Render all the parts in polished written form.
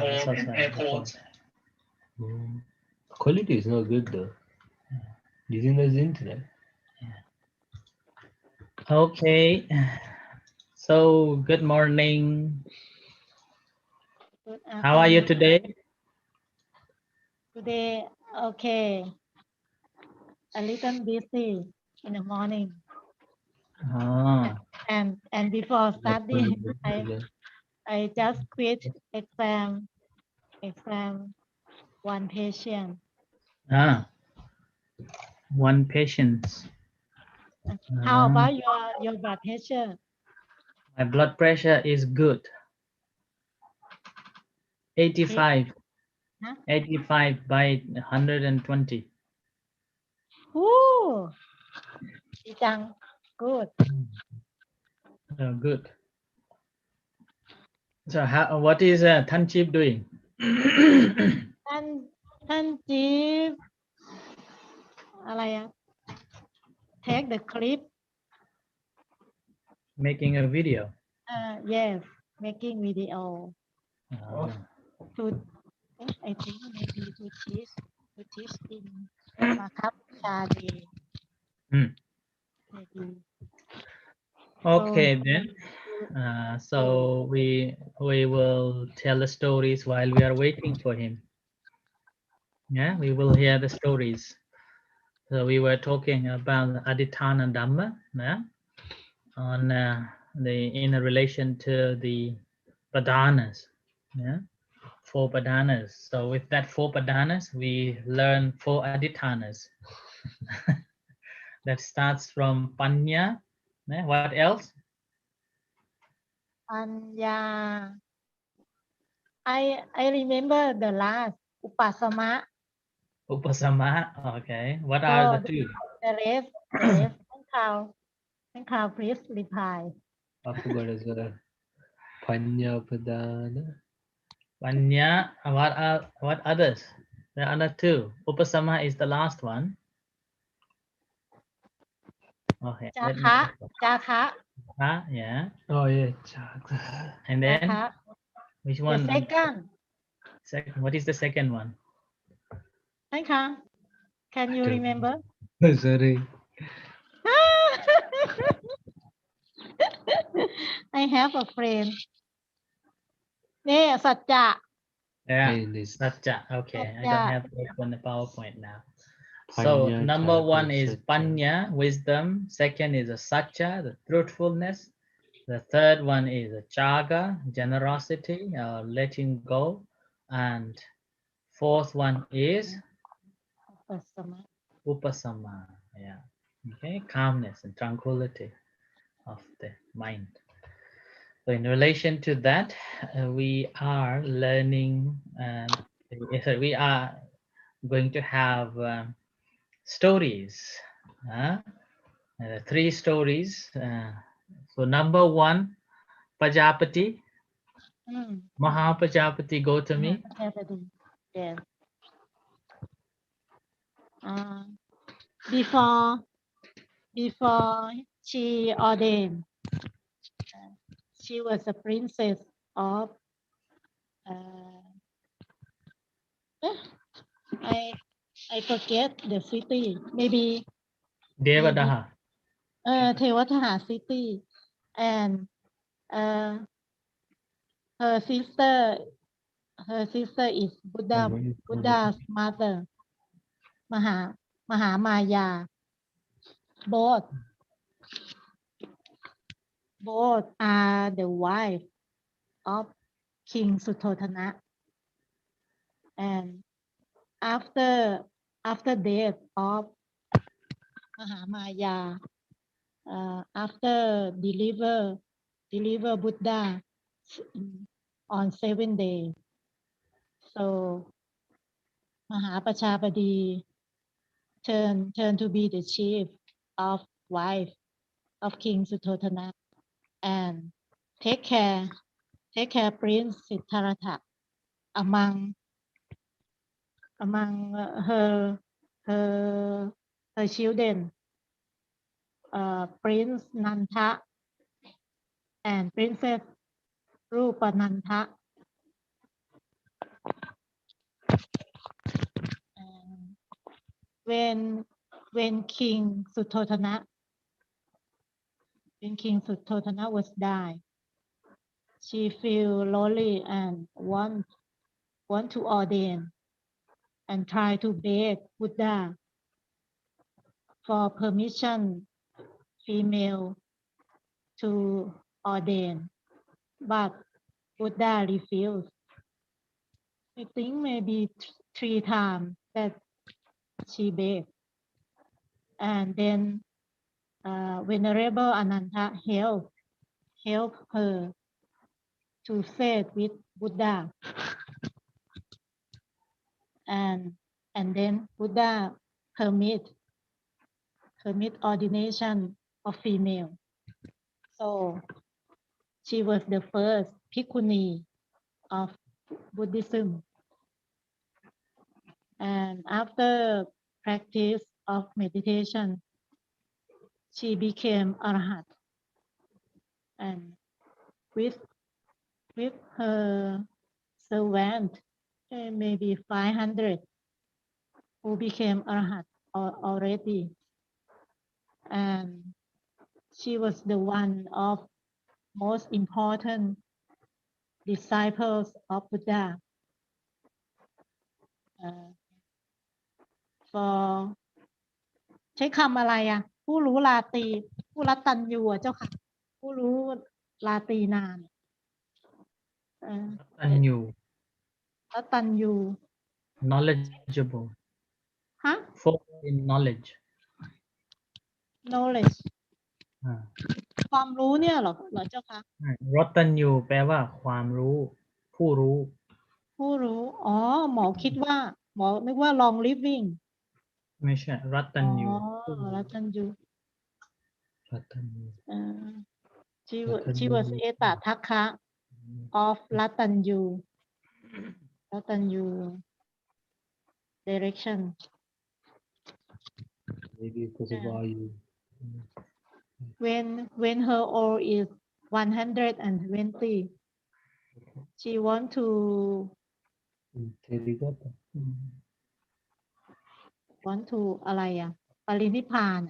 It's outside. airports. Quality is not good though. Using the internet. Okay. So good morning. Good How are you afternoon. today? Today, okay, a little busy in the morning, Ah, and before studying, Yeah. I just quit exam one patient. one patient. How Ah, about your blood pressure? my blood pressure is good. 85. Huh? 85 by 120. Ooh,ดีจัง good. Good. So what is Tan Chip doing? ท่านจิ๊บอะไรอะ take the clip Making a video. yes making video Ah, to I think maybe to teach in มาครับชาดี hmm. maybe Okay then. So we will tell the stories while we are waiting for him. Yeah, we will hear the stories. So we were talking about Adhitthana Dhamma, yeah, on in relation to the Padanas, yeah, 4 Padanas. So with that 4 Padanas, we learn 4 Adhithanas. That starts from Panya. Yeah, what else? ปัญญา I remember the last อุปสมะ Upasama. Okay. What so are the 2? the rest ท่านข่าว please reply I forgot as well. Panya Padana. Panya. What others? There are other 2. Upasama is the last one. Okay. จา Let คะ me. จาคะ Yeah. Oh yeah, Chak. And จา then คะ which the one? second Second. What is the second one? ท่านคะ can you remember Sorry. I have a friend นี่สัจจะ Yeah. Hey, this Satcha. Okay. I Satcha. don't have to open the PowerPoint now. So Panya, number Chaka, 1 is Satcha. Panya, wisdom. Second is a Satcha, the truthfulness. The third one is a Chaga, generosity, letting go. And fourth one is อุปสมะ Upasama. Yeah. Okay. Calmness and tranquility of the mind. So in relation to that, we are learning, we are going to have stories. 3 stories. So number 1, Pajapati, อืม Mahapajapati มหา Gautami. ประชาบดี yes before she ordained she was a princess of I forget the city maybe Devadaha. Tewataha city and her sister is Buddha's mother มหามายา both are the wife of King Suttotana and after death of Mahamaya after deliver Buddha on 7 days so Mahapachapadi turn to be the chief of wife of King Suttotana and take care Prince Siddhartha among her children Prince Nanta and Princess Rupananta when King Suttotana was died, she feel lonely and want to ordain and try to beg Buddha for permission female to ordain, but Buddha refused. I think maybe 3 times that she begged, and then Venerable Ananta help her to faith with Buddha, and then Buddha permit ordination of female. So she was the first bhikkhuni of Buddhism. And after practice of meditation, she became arhat. And with her servant, maybe 500 who became arhat already. And she was the one of most important disciples of Buddha. For ใช้คำอะไรอ่ะผู้รู้ลาตรีผู้รัตตัญญูอ่ะเจ้าค่ะผู้รู้ลาตรีนามAnew, รัตตัญญู knowledgeable, ฮะ full in knowledge. knowledge อ่า ความรู้เนี่ยเหรอเจ้าคะ Rotanyu แปลว่าความรู้ ผู้รู้ ผู้รู้อ๋อหมอคิดว่าหมอนึกว่า long living ไม่ใช่ อ๋อ Ratanyu รัตตัญญู Ratanyu. she was เอตทัคคะ of รัตตัญญูdirection Maybe because of Vayu. when her old is 120 she want to Terigata. อะไรอ่ะปรินิพพาน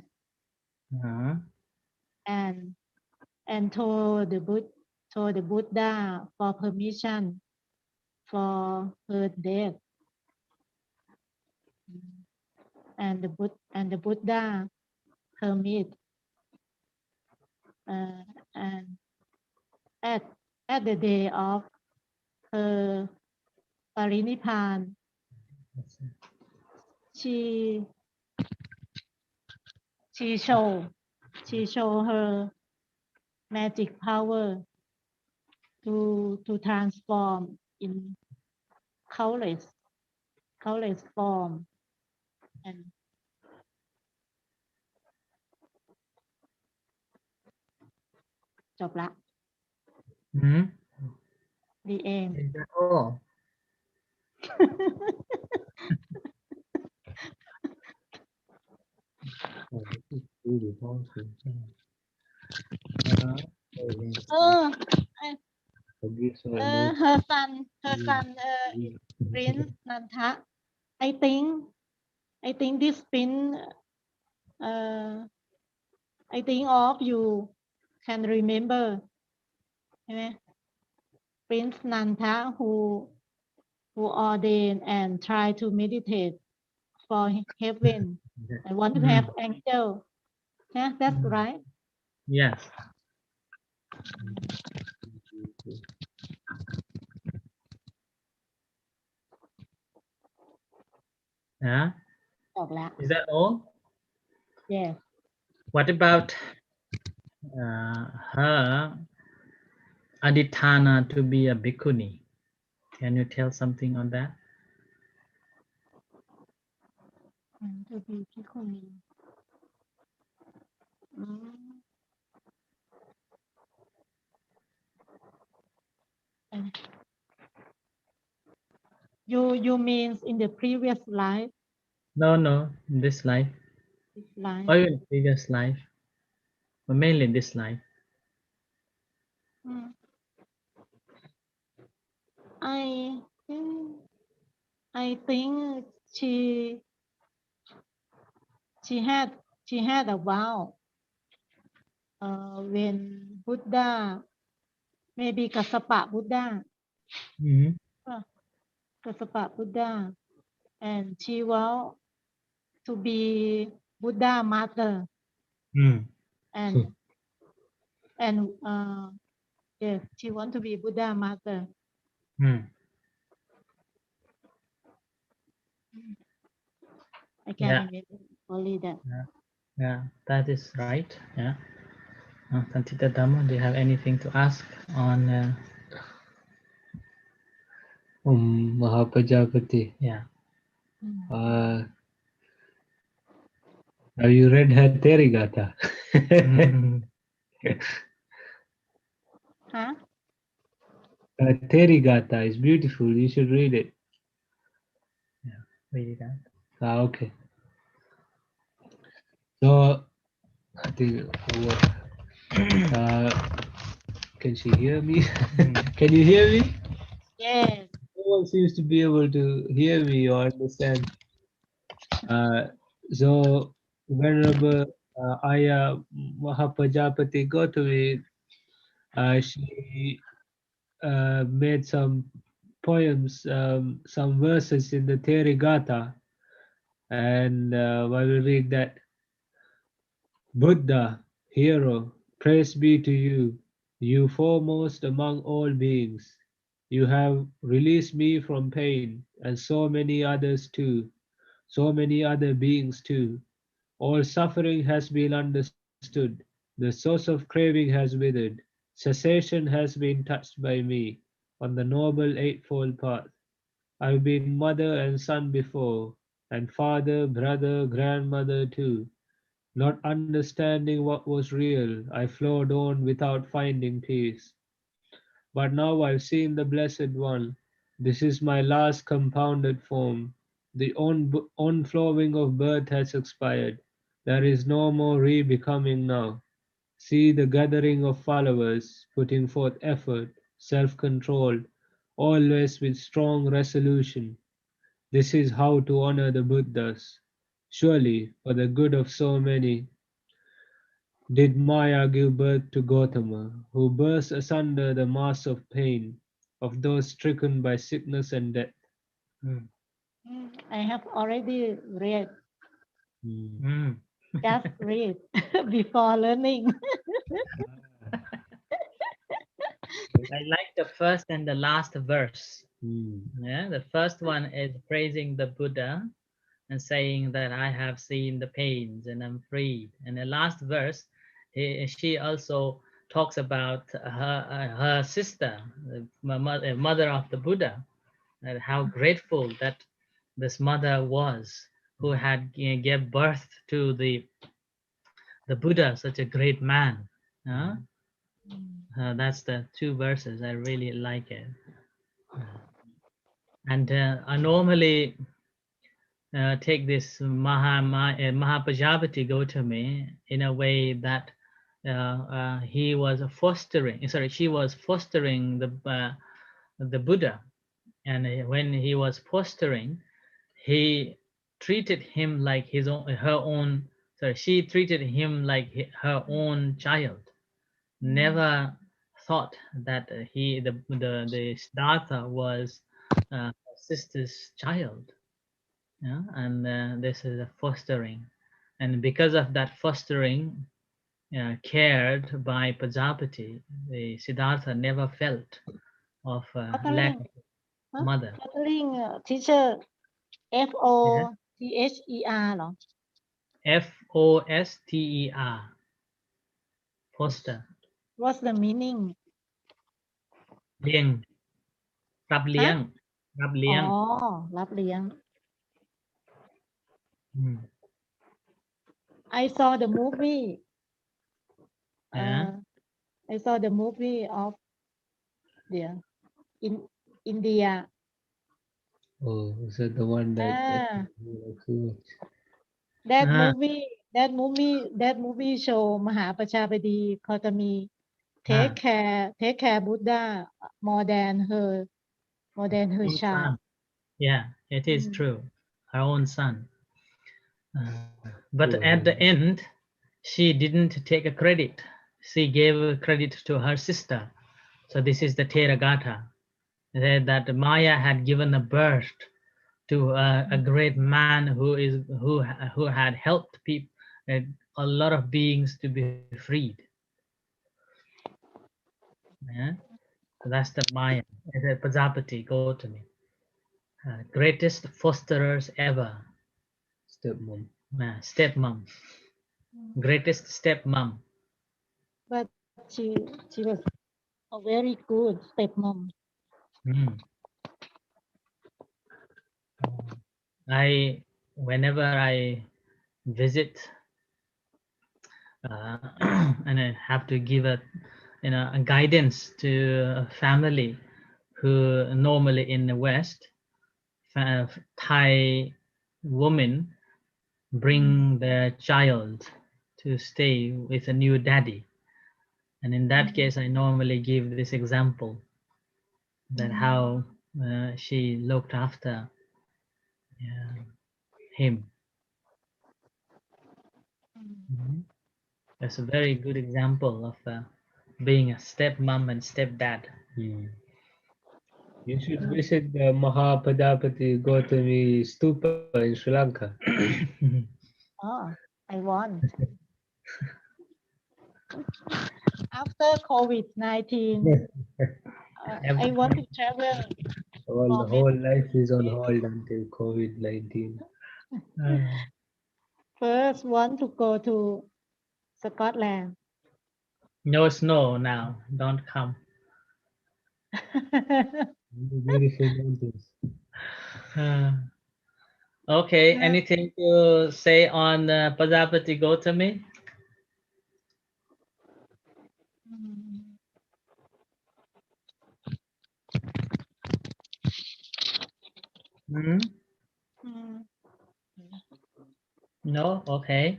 and told the Buddha for permission for her death and the Buddha permit and at the day of her parinippan she show her magic power to transform in countless form and จบละ the end Is that all? Oh, this is really awesome. Forgive so much. her son Prince Nantha I think this prince I think all of you can remember ใช่ไหม Prince Nantha who ordained and try to meditate for heaven and want to have angel yeah that's right Yes. Yeah. ออกแล้ว Is that all? yes What about her Adhitthana to be a bhikkhuni? Can you tell something on that? to be พิคุณี you means in the previous life No, in this life. Or even previous life. But mainly in this life. I think she she had a vow when Buddha, maybe Kassapa Buddha, Mm-hmm. Kassapa Buddha, and she vowed to be Buddha mother, Mm. and yes, she want to be Buddha mother. Mm. I can't Yeah. remember only that. Yeah, that is right. Yeah. Adhitthana, do you have anything to ask on? Mahapajapati. Yeah. Uh, have you read her Terigata? Huh? Her Terigata is beautiful. You should read it. Yeah. Read that. Okay. So, I think, can she hear me? Can you hear me? Yes. No one seems to be able to hear me or understand. So, Venerable Aya Mahapajapati Gautami, she made some poems, some verses in the Therigata, and I will read that. Buddha, hero, praise be to you, you foremost among all beings. You have released me from pain, and so many others too, so many other beings too. All suffering has been understood. The source of craving has withered. Cessation has been touched by me on the noble eightfold path. I've been mother and son before, and father, brother, grandmother too. Not understanding what was real, I flowed on without finding peace. But now I've seen the Blessed One. This is my last compounded form. The onflowing of birth has expired. There is no more re-becoming now. See the gathering of followers, putting forth effort, self-controlled, always with strong resolution. This is how to honor the Buddhas. Surely, for the good of so many, did Maya give birth to Gautama, who burst asunder the mass of pain of those stricken by sickness and death. Mm. I have already read, Mm. Mm. just read before learning. I like the first and the last verse. Mm. Yeah, the first one is praising the Buddha and saying that I have seen the pains and I'm freed. And the last verse, she also talks about her sister, the mother of the Buddha, and how grateful that this mother was, who had gave birth to the Buddha, such a great man. Uh, that's the two verses. I really like it. And I normally take this Mahapajapati Gautami in a way that he was fostering, sorry, she was fostering the Buddha. And when he was fostering, he treated him like his own, her own, sorry, she treated him like her own child. Never thought that the Siddhartha was her sister's child. Yeah, and this is a fostering, and because of that fostering, cared by Prajapati, the Siddhartha never felt of lack Fathering, of huh? mother. Fathering teacher F Yeah. O T H E R เหรอ Foster, foster, What's the meaning เลี้ยงรับเลี้ยง ฮะ รับเลี้ อ๋ ย อ ง รับเลี้ยง อืม I saw the movie นะ I saw the movie of the in India Oh, is that the one that ah so much? that อ่า movie that movie show มหาประชาบดีคอตมี อ่า take care Buddha more than her own child son. Yeah, it is อืม true. Her own son. But at the end, she didn't take a credit. She gave credit to her sister. So this is the Theravada, that Maya had given a birth to a great man who had helped people, a lot of beings to be freed. Yeah? So that's the Maya, the Prajapati Gautami, greatest fosterers ever, Stepmom. stepmom, greatest stepmom. But she was a very good stepmom. Mm. I Whenever I visit and I have to give a guidance to a family who normally in the West, Thai women bring their child to stay with a new daddy, and in that case, I normally give this example that how she looked after uh, him. Mhm. That's a very good example of being a stepmom and stepdad. Hmm. You should visit the Mahapadapati Gautami Stupa in Sri Lanka. Oh, I want. After COVID-19, I want to Everything. travel All for the many whole life is on places. hold until COVID-19. Uh, First, want to go to Scotland. no snow now. Don't come. The beautiful mountains. Uh, okay. Anything to say on Pajapati Gautami? Mm, Hmm. mm, No. Okay.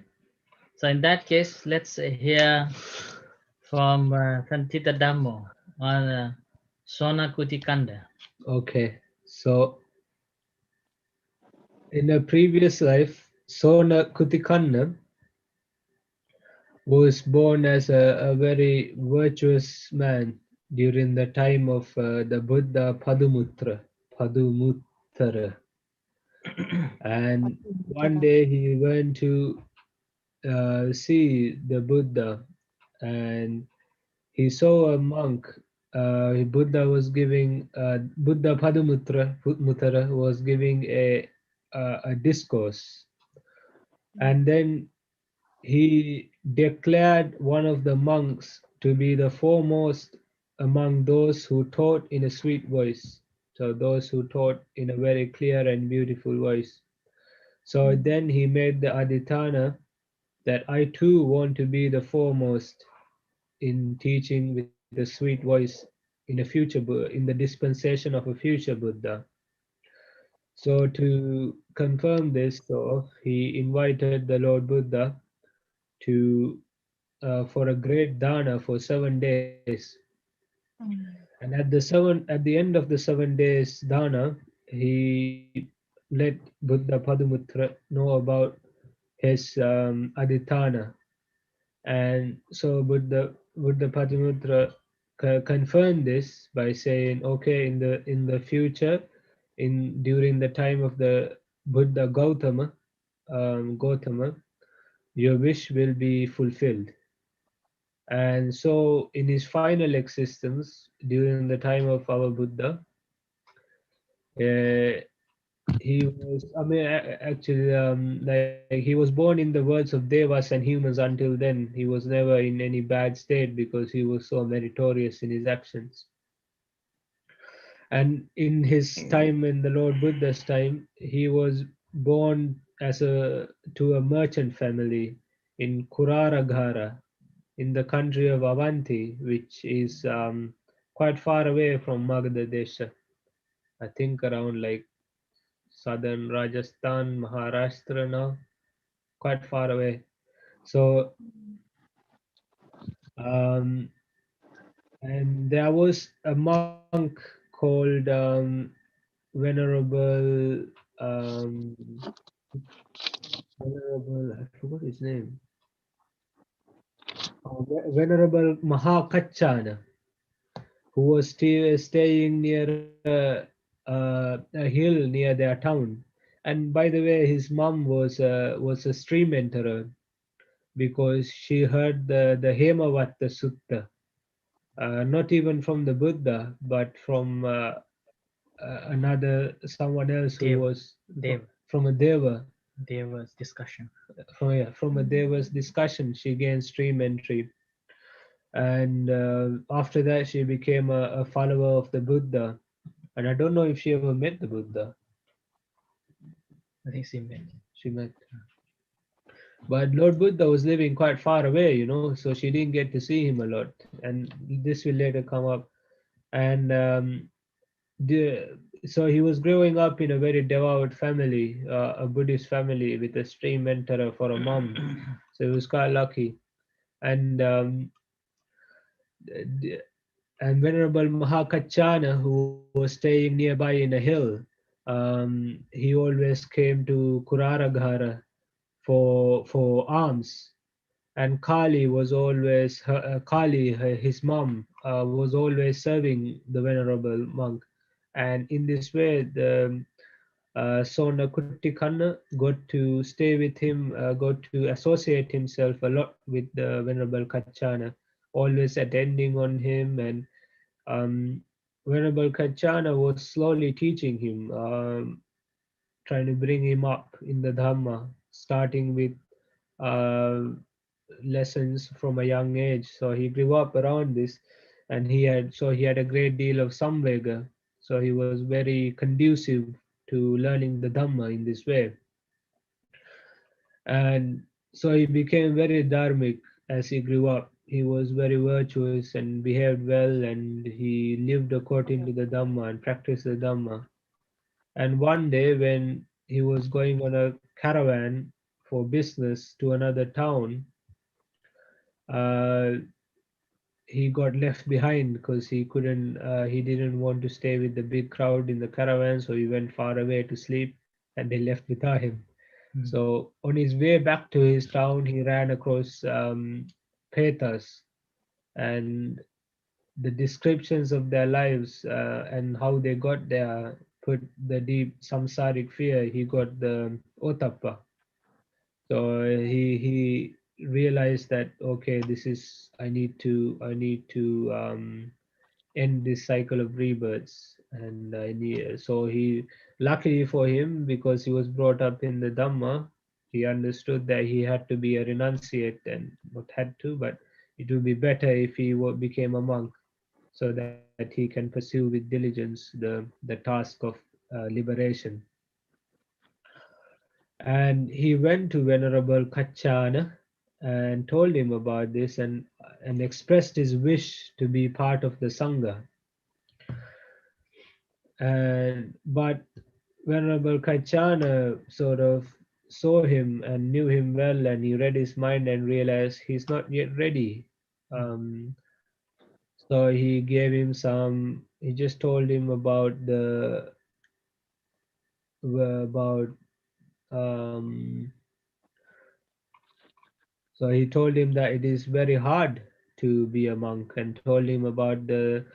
So in that case, let's hear from Santita Dhammo on Sona Kutikanda. Okay, so in a previous life, Sona Kutikanna was born as a very virtuous man during the time of the Buddha Padumuttara. And one day he went to see the Buddha, and he saw a monk. Buddha Padumuttara was giving a discourse, and then he declared one of the monks to be the foremost among those who taught in a sweet voice. So, those who taught in a very clear and beautiful voice. So, then he made the Adhitthana that I too want to be the foremost in teaching with a sweet voice in the dispensation of a future Buddha. So, to confirm this, so he invited the Lord Buddha to for a great dana for 7 days. mm, And at the end of the 7 days dana, he let Buddha Padumutra know about his Adhitthana. And so Buddha Padumutra confirmed this by saying, okay, in the future, in during the time of the Buddha Gautama, your wish will be fulfilled. And so, in his final existence, during the time of our Buddha, uh, he was, I mean, actually, like he was born in the words of devas and humans. Until then, he was never in any bad state because he was so meritorious in his actions. And in his time, in the Lord Buddha's time, he was born to a merchant family in Kuraraghara, in the country of Avanti, which is quite far away from Magadha Desha. I think around like southern Rajasthan, Maharashtra now, quite far away. So, um, and there was a monk called Venerable, um, Venerable, I forgot his name. Venerable Mahakachana, who was still staying near a hill near their town. And by the way, his mom was a stream enterer because she heard the Hemavatta Sutta, not even from the Buddha, but from another someone else who Dev, was Dev, from a deva. Deva's discussion. From a deva's discussion, she gained stream entry, and after that, she became a follower of the Buddha. And I don't know if she ever met the Buddha. I think she met. She met, but Lord Buddha was living quite far away, so she didn't get to see him a lot. And this will later come up. And the, so he was growing up in a very devout family, a Buddhist family with a stream mentor for a mom. So he was quite lucky. And d- and Venerable Mahakachana, who was staying nearby in a hill, he always came to Kuraraghara for alms. And Kali was always his mom, was always serving the venerable monk. And in this way, the Sona Kuttikanna got to stay with him, got to associate himself a lot with the Venerable Kachana, always attending on him. And um, Venerable Kachana was slowly teaching him, trying to bring him up in the Dhamma, starting with uh, lessons from a young age. So he grew up around this, and he had a great deal of samvega. So he was very conducive to learning the Dhamma in this way, and so he became very dharmic as he grew up. He was very virtuous and behaved well, and he lived according to the Dhamma and practiced the Dhamma. And one day, when he was going on a caravan for business to another town, uh, he got left behind because he didn't want to stay with the big crowd in the caravan, so he went far away to sleep, and they left without him. Mm. So on his way back to his town, he ran across Petas, and the descriptions of their lives and how they got there put the deep samsaric fear. He got the otappa. So he realized that, okay, this is I need to end this cycle of rebirths. And so he, luckily for him, because he was brought up in the Dhamma, he understood that he had to be a renunciate, and not had to, but it would be better if he became a monk, so that he can pursue with diligence the task of liberation. And he went to Venerable Kachana and told him about this, and expressed his wish to be part of the Sangha. And but Venerable Kachana sort of saw him and knew him well, and he read his mind and realized he's not yet ready. Um, so he gave him some. He just told him about the about um, so he told him that it is very hard to be a monk, and told him about the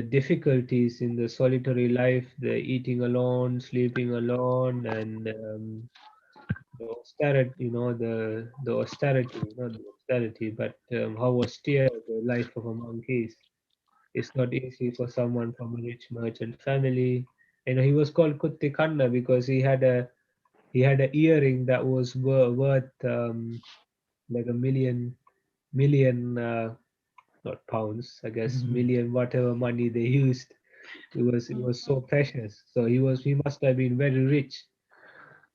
difficulties in the solitary life, the eating alone, sleeping alone, and the austerity, the austerity, not the austerity, but how austere the life of a monk is. It's not easy for someone from a rich merchant family. He was called Kuttikanna because he had a earring that was worth like a million, not pounds, I guess, million whatever money they used. It was so precious. So he must have been very rich.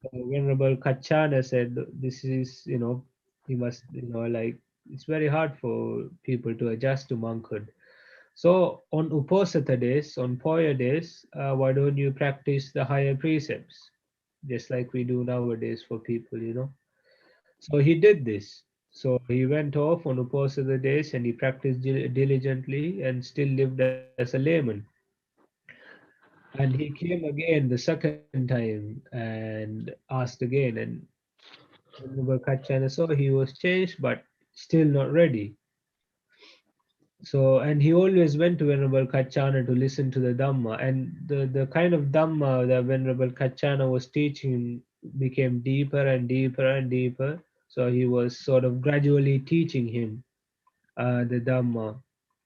So Venerable Kachana said, "This is, he must, like, it's very hard for people to adjust to monkhood. So on Uposatha days, on Poya days, why don't you practice the higher precepts, just like we do nowadays for people. So he did this. So he went off on Uposatha days, and he practiced diligently and still lived as a layman. And he came again the second time and asked again. And Venerable Kachana saw he was changed, but still not ready. So, and he always went to Venerable Kachana to listen to the Dhamma, and the kind of Dhamma that Venerable Kachana was teaching became deeper and deeper and deeper. So he was sort of gradually teaching him the Dhamma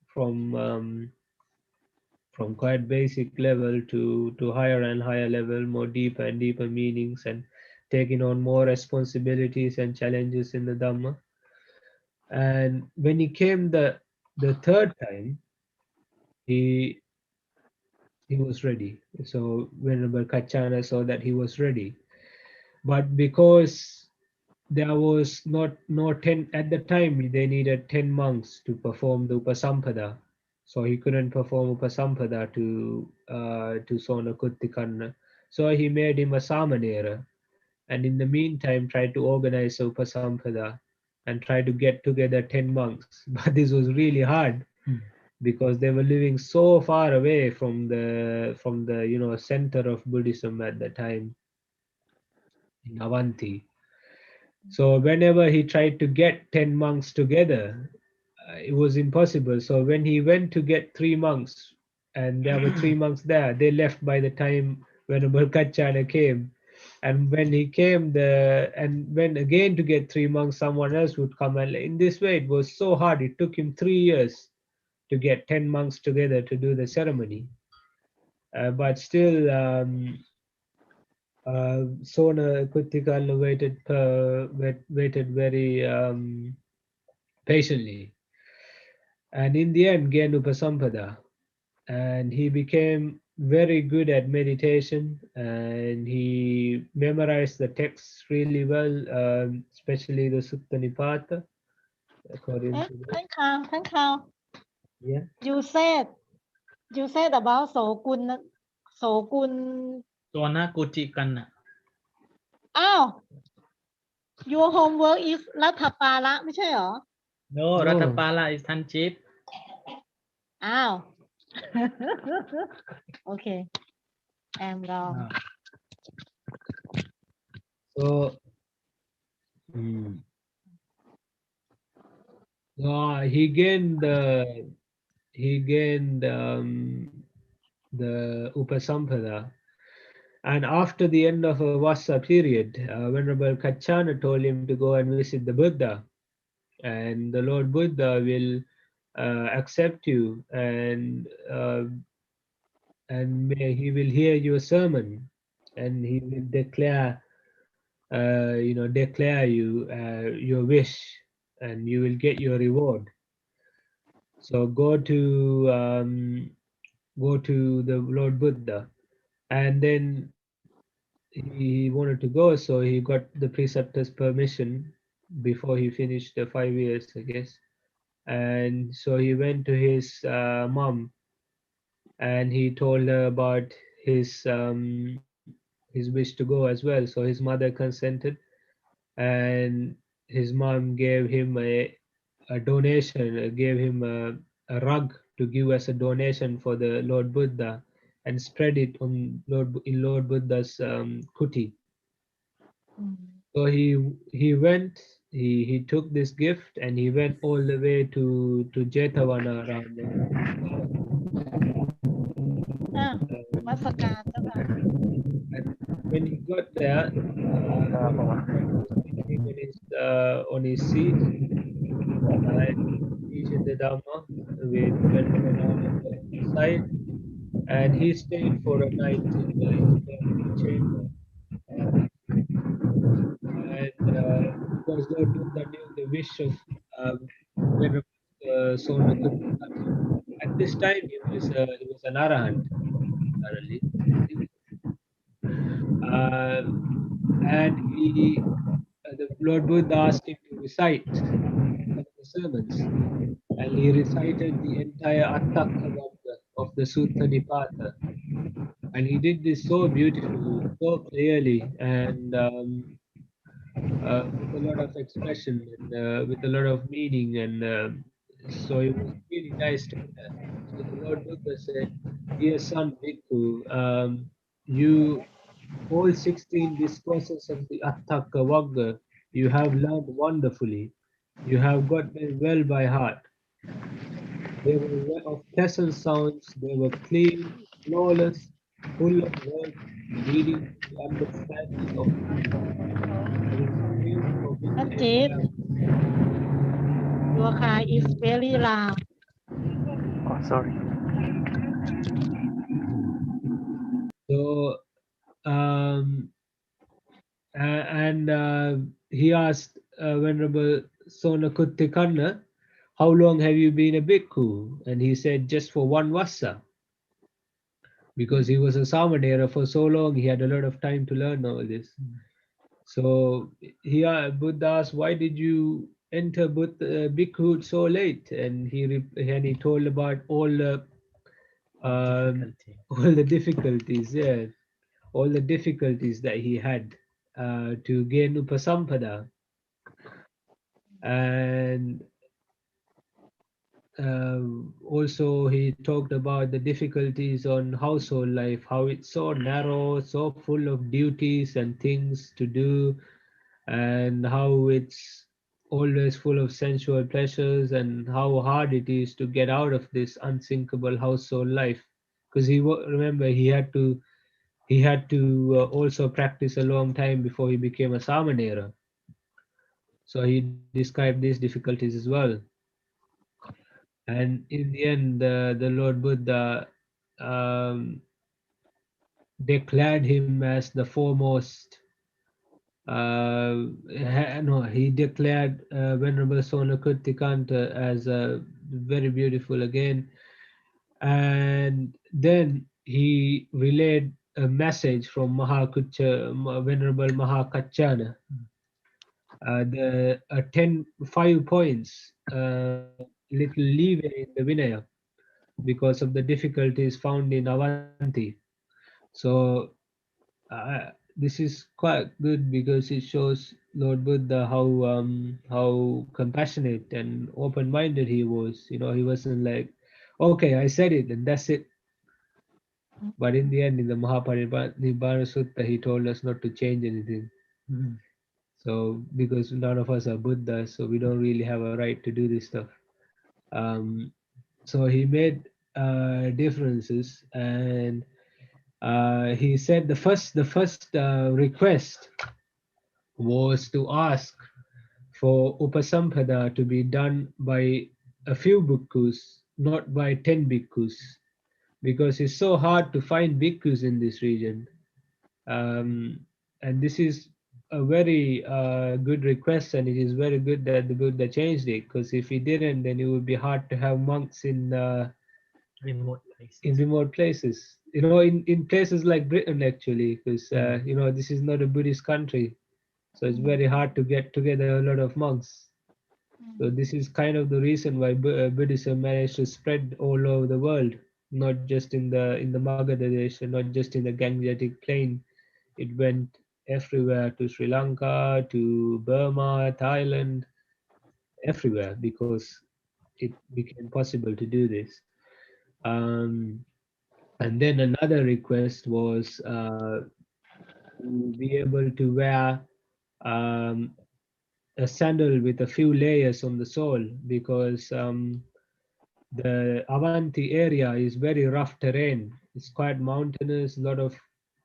from from quite basic level to higher and higher level, more deeper and deeper meanings, and taking on more responsibilities and challenges in the Dhamma. And when he came the third time, he he was ready. So Venerable Kachana saw that he was ready. But because there was not no 10 at the time, they needed 10 monks to perform the Upasampada. So he couldn't perform Upasampada to Sona Kuttikanna. So he made him a Samanera, and in the meantime tried to organize a Upasampada and try to get together 10 monks. But this was really hard because they were living so far away from the center of Buddhism at the time in Avanti. So whenever he tried to get 10 monks together, it was impossible. So when he went to get three monks, and there were three monks there, they left by the time Venerable Kachana came. And when he came, and when again to get three monks, someone else would come. And in this way, it was so hard. It took him 3 years to get 10 monks together to do the ceremony. But still, Sona Kuttikal waited very patiently. And in the end, gained Upasampada. And he became very good at meditation, and he memorized the texts really well, especially the Sutta Nipata, according to this. Thank you. Yeah. You said about so kun. Sona Kuti Kanna. อ้าว your homework is รัฐปาละไม่ใช่เหรอ No, No. Ratapala is Thanchip. อ้าว okay I'm wrong Ah. So, mm, he gained the Upasampada. And after the end of a Vassa period, Venerable Kachana told him to go and visit the Buddha, and the Lord Buddha will accept you, and he will hear your sermon, and he will declare you your wish, and you will get your reward. So go to the Lord Buddha, and then he wanted to go, so he got the preceptor's permission before he finished the 5 years, I guess. And so he went to his mom, and he told her about his wish to go as well. So his mother consented, and his mom gave him a donation, gave him a rug to give as a donation for the Lord Buddha, and spread it on Lord Buddha's kuti. So he went, he took this gift, and he went all the way to Jetavana around there. อ้าว Um, มัสการเจ้าค่ะ and when he got there, Lord Buddha was sitting on his seat, teaching the Dhamma with Venerable Ananda on the side, and he stayed for a night in the chamber. And because Lord Buddha knew the wish of Venerable Sona Kuttikana. At this time, he was an arahant currently, I think. Uh, and the Lord Buddha asked him to recite some of the sermons, and he recited the entire Atthakavagga of the Sutta Nipata. And he did this so beautifully, so clearly, and with a lot of expression, and with a lot of meaning, and so it was really nice to hear. So the Lord Buddha said, "Dear son Bhikkhu, you all 16 discourses of the Atthakavagga, You have learned wonderfully. You have got them well by heart. They were of pleasant sounds, they were clean, flawless, full of words leading to the understanding of truth. There is space for which Ajit, empire. your car is very loud. Oh, sorry. So, um, and he asked Venerable Sonakuttikanna, how long have you been a bhikkhu? And he said, just for one vassa. Because he was a Samanera for so long, he had a lot of time to learn all this. So here Buddha asked, why did you enter bhikkhuhood so late? And he told about um, Difficulty. all the difficulties, yeah, all the difficulties that he had to gain upasampada. And also he talked about the difficulties on household life, how it's so narrow, so full of duties and things to do, and how it's always full of sensual pleasures, and how hard it is to get out of this unsinkable household life. Because remember, he had to also practice a long time before he became a samanera. So he described these difficulties as well. And in the end, the Lord Buddha um, declared him as the foremost. No, he declared Venerable Sonakirtikanta as very beautiful again. And then he relayed a message from Venerable Mahakachana. The 5 points, little leeway in the Vinaya because of the difficulties found in Avanti. So this is quite good because it shows Lord Buddha how compassionate and open-minded he was. You know, he wasn't like, okay, I said it and that's it. But in the end, in the Mahaparinibbana Sutta, he told us not to change anything. So because none of us are Buddhas, so we don't really have a right to do this stuff. Um, so he made differences, and he said the first request was to ask for upasampada to be done by a few bhikkhus, not by 10 bhikkhus, because it's so hard to find bhikkhus in this region. Um, and this is a very good request, and it is very good that the Buddha changed it, because if he didn't, then it would be hard to have monks Remote in places. remote places. You know, in places like Britain actually, because you know, this is not a Buddhist country, so it's very hard to get together a lot of monks. So this is kind of the reason why Buddhism managed to spread all over the world, not just in the Magadha Desha, not just in the Gangetic Plain. It went everywhere, to Sri Lanka, to Burma, Thailand, everywhere, because it became possible to do this. Um, and then another request was to be able to wear um, a sandal with a few layers on the sole, because the Avanti area is very rough terrain. It's quite mountainous, a lot of,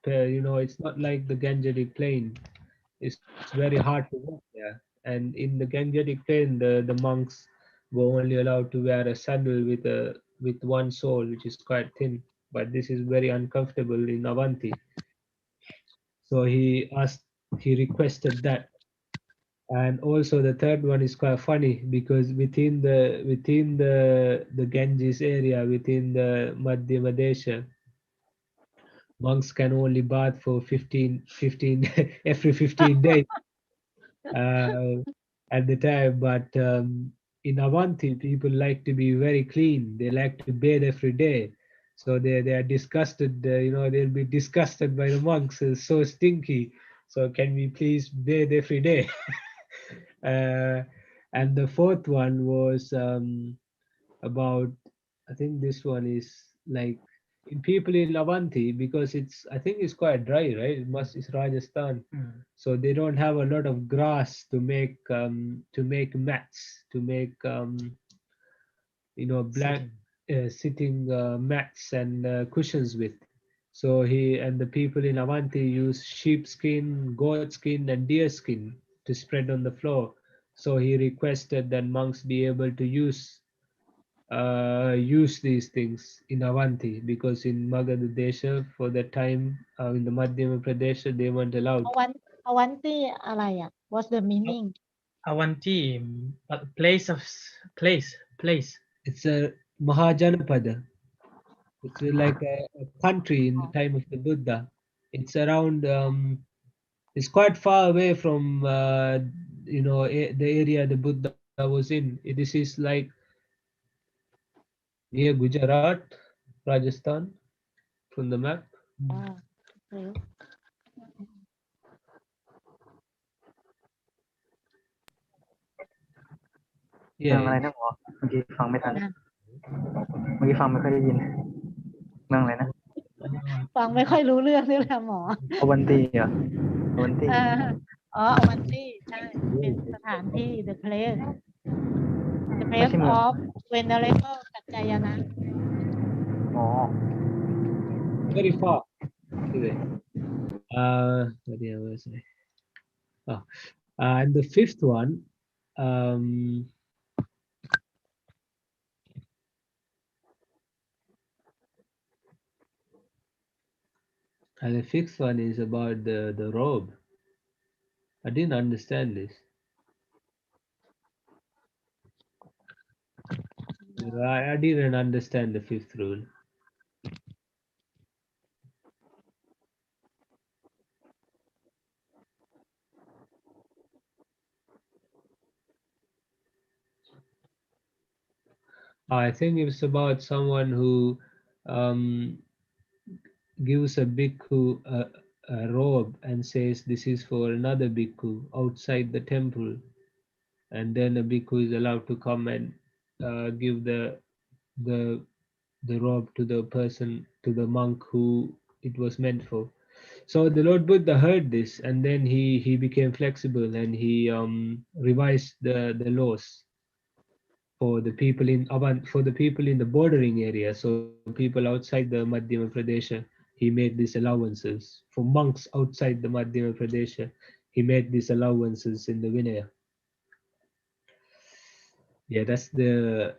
you know, it's not like the Gangetic Plain. It's very hard to walk there. And in the Gangetic Plain, the monks were only allowed to wear a sandal with one sole, which is quite thin. But this is very uncomfortable in Avanti. So he requested that. And also the third one is quite funny, because within the Ganges area, within the Madhya Desha, monks can only bath for 15 every 15 days uh, at the time. But in Avanti, people like to be very clean. They like to bathe every day. So they are disgusted. You know, they'll be disgusted by the monks. It's so stinky. So can we please bathe every day? uh, and the fourth one was about, I think this one is like in people in Avanti, because I think it's quite dry, right? It's Rajasthan, so they don't have a lot of grass to make mats, to make blank sitting mats and cushions with. So he and the people in Avanti use sheep skin, goat skin, and deer skin to spread on the floor. So he requested that monks be able to use these things in Avanti, because in Magadha Desha for that time, in the Madhyama Pradesh, they weren't allowed. Avanti อะไรอ่ะ What's the meaning? Avanti, place. It's a Mahajanapada. It's like a country in the time of the Buddha. It's around. It's quite far away from the area the Buddha was in. This is like near Gujarat, Rajasthan, from the map. Okay. Yeah. อะไร Yeah, นะหมอเมื่อกี้ฟังไม่ทันเมื่อกี้ฟังไม่ค่อยได้ยินเรื่องอะไรนะ ฟังไม่ค่อยรู้เรื่องนี่แหละหมอ อวันตีเหรออวันตี อ๋ออวันที่ใช่เป็นสถานที่ the place ไม่ใช่เมือง of venerable กัจจายนะ อ๋อ very far. Anyway, what did I was say? Oh, and the fifth one, um, and the fifth one is about the robe. I didn't understand this. I didn't understand the fifth rule. I think it's about someone who um, gives a bhikkhu a robe and says this is for another bhikkhu outside the temple, and then a bhikkhu is allowed to come and give the the robe to the person, to the monk who it was meant for. So the Lord Buddha heard this, and then he became flexible, and he revised the laws for the people in for the people in the bordering area. So people outside the Madhyama Pradesh, he made these allowances. For monks outside the Madhyama Pradesh, he made these allowances in the Vinaya. Yeah, that's the.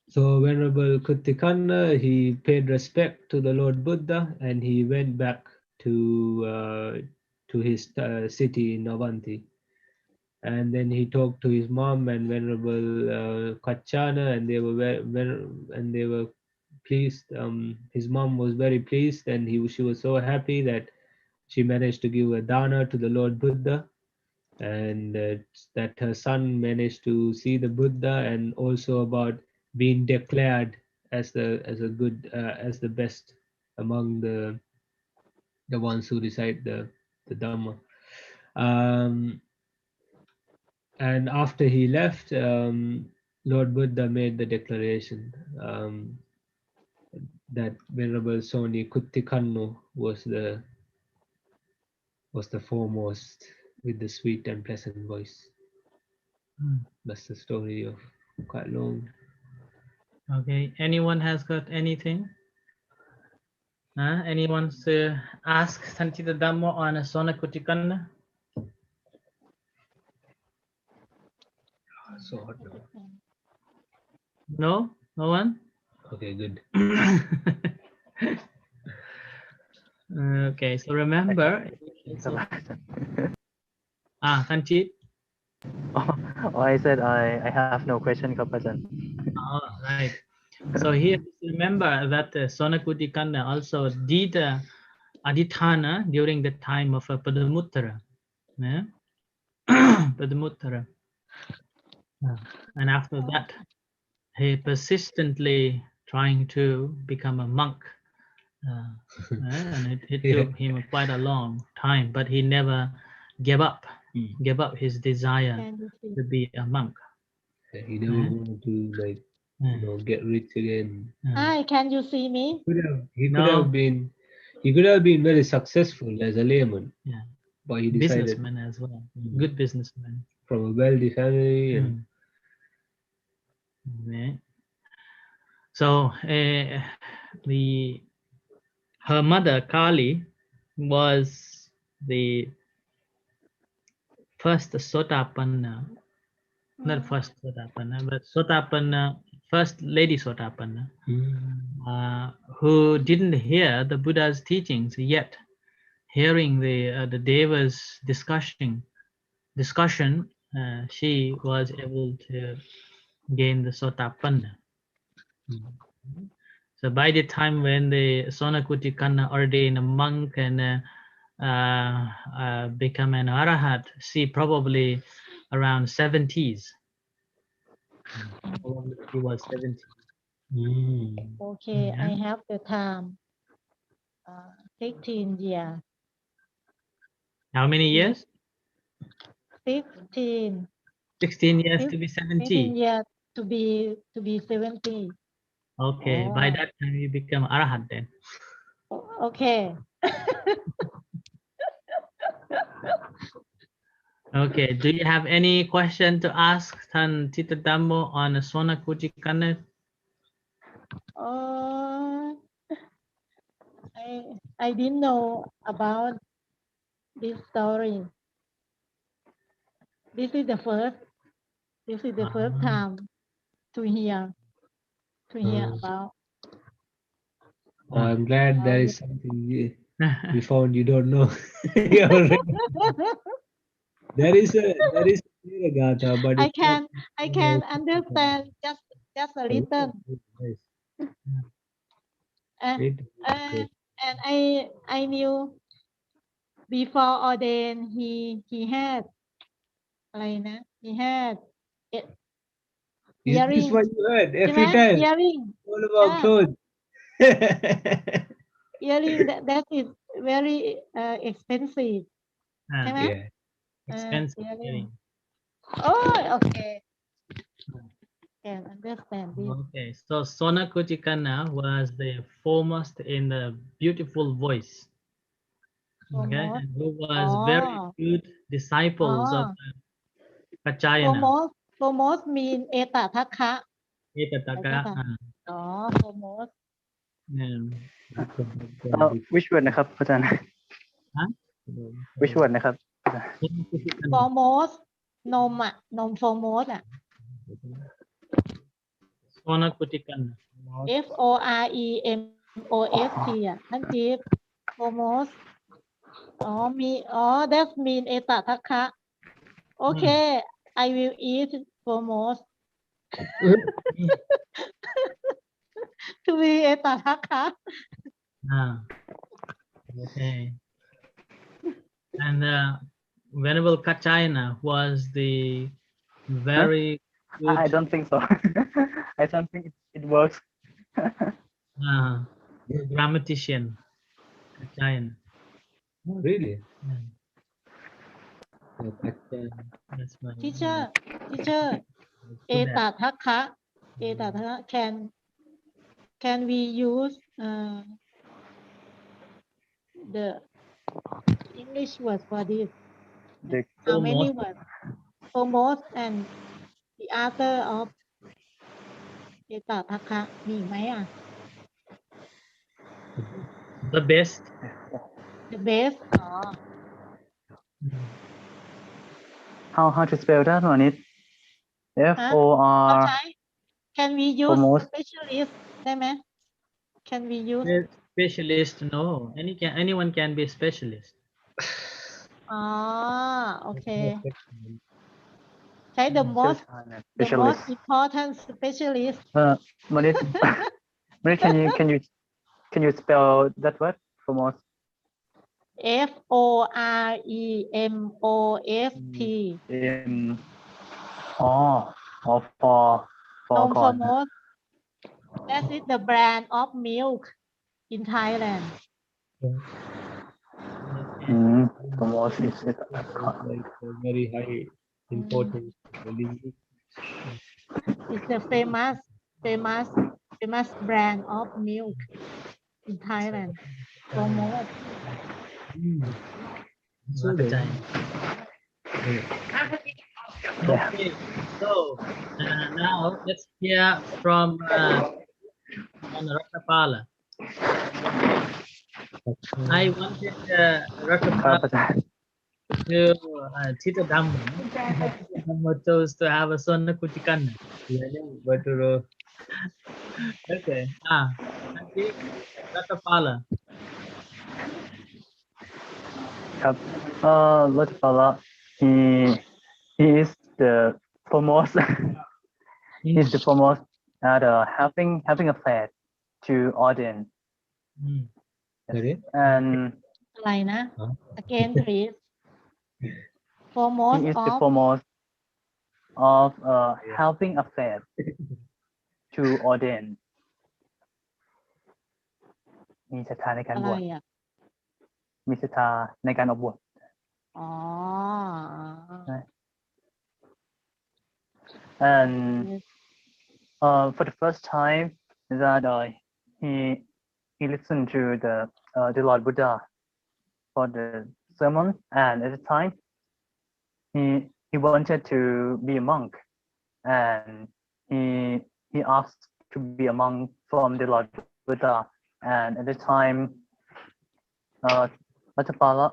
So Venerable Kuttikanna, he paid respect to the Lord Buddha, and he went back to his city in Avanti. And then he talked to his mom and Venerable Kachana, and they were pleased. His mom was very pleased, and she was so happy that she managed to give a dana to the Lord Buddha, and that her son managed to see the Buddha, and also about being declared as the best among the ones who recite the Dhamma. And after he left, Lord Buddha made the declaration that Venerable Soni Kuttikanno was the foremost with the sweet and pleasant voice. That's the story of quite long. Okay, anyone has got anything? Anyone ask Santita Dhamma on Sona Kutikanna? So hot now. No? No one? Okay, good. Okay, so remember. Sanchit? Oh, I said I have no question ครับอาจารย์ Right. So here, remember that Sonakuti Kanda also did Adhitthana during the time of Padamuttara. Yeah? Padamuttara. And after that, he persistently trying to become a monk. And it took him quite a long time, but he never gave up his desire to be a monk. He never wanted to get rich again. Hi, can you see me? He could No. have been very successful as a layman, Yeah. but he decided Businessman as well. Good businessman. from a wealthy family and Yeah. So the her mother Kali was the first Sotapanna, not first Sotapanna, but Sotapanna, first lady Sotapanna, who didn't hear the Buddha's teachings yet. Hearing the Devas discussion, she was able to gain the Sotapanna. So by the time when the Sonakuti Kanna ordained a monk and become an arahat, she probably around 70s. Probably she was 70. Okay, I Yeah. have the time. 16 years. How many years? 16. 16 years to be 16 70. years to be 70. Okay, by that time you become arahat then. Okay. Okay, do you have any question to ask Tan Tita Dammo on Sonakuti Kanna? Uh, I didn't know about this story. This is the first. This is the first time to hear about. I'm glad there about is something we found you don't know. You already- there is a Gatha, but I it's not. can understand just a little. And It, and I knew before ordained he had อะไรนะ he had it, is this hearing what you heard ใช่ไหม every time? hearing All about clothes. hearing that is very expensive ใช่ไหม Yeah. Expensive hearing hearing. oh okay can understand this Okay, so Sonakuti Kanna was the foremost in the beautiful voice. Okay, foremost and who was very oh good disciples of oh Kachayana. foremost mean เอตทัคคะ อะไรก็ Etataka. ตามอ๋อ foremost Yeah. which word นะครับอาจารย์ Huh? which word นะครับ Sonakuti Kanna. foremost นมอ่ะนม foremost อ่ะ Sonakuti Kanna. F O R E M O S T อ่ะท่านจิ๊บ foremost อ๋อมีอ๋อ that mean เอตทัคคะโอเค I will eat foremost to be เอตทัคคะ Ah, okay. And Venerable Kachayana was the very good I don't think so I don't think it works grammatician. Kachayana. Really? Yeah. That's my teacher เอ good ต at. ทัคคะเอตทัคคะ can we use the English word for this the how many Foremost. words foremost and the other of เอตทัคคะมีอีกไหมอ่ะ The best. the best อ๋อ how to spell that one it F ฮะ O เขา R ใช้ can we use foremost specialist ได้ไหม can we use Specialist, no. Anyone can be a specialist. อ๋อโอเค ใช้ the เชี่ยว most ชาญนะ the most specialist important specialist Manit Manit can you spell that word foremost F O R E M O S T M อ๋อ for นม ก่อนนะ foremost that is the brand of milk in Thailand foremost is Like very high importance. it's the famous famous famous brand of milk in Thailand. Foremost. มาแต่ใจ Okay, so now let's hear from Ratnapala. I wanted ครับ Ratnapala อาจารย์ to Tita Dhamma. Tita Dhamma chose to have a son Kutikan. Okay. Nanti Ratnapala. ครับรถปาระ he is the foremost he's the foremost at having a fad to audience Sorry? and อะไรนะ again please foremost he is the of foremost of having a fad to audience มีศรัทธาในการ อะ บ ไร วช อ่ะ มีศรัทธาในการออกบวช อ๋อ and for the first time that he listened to the Lord Buddha for the sermon, and at the time he wanted to be a monk, and he asked to be a monk from the Lord Buddha, and at the time Vatapala,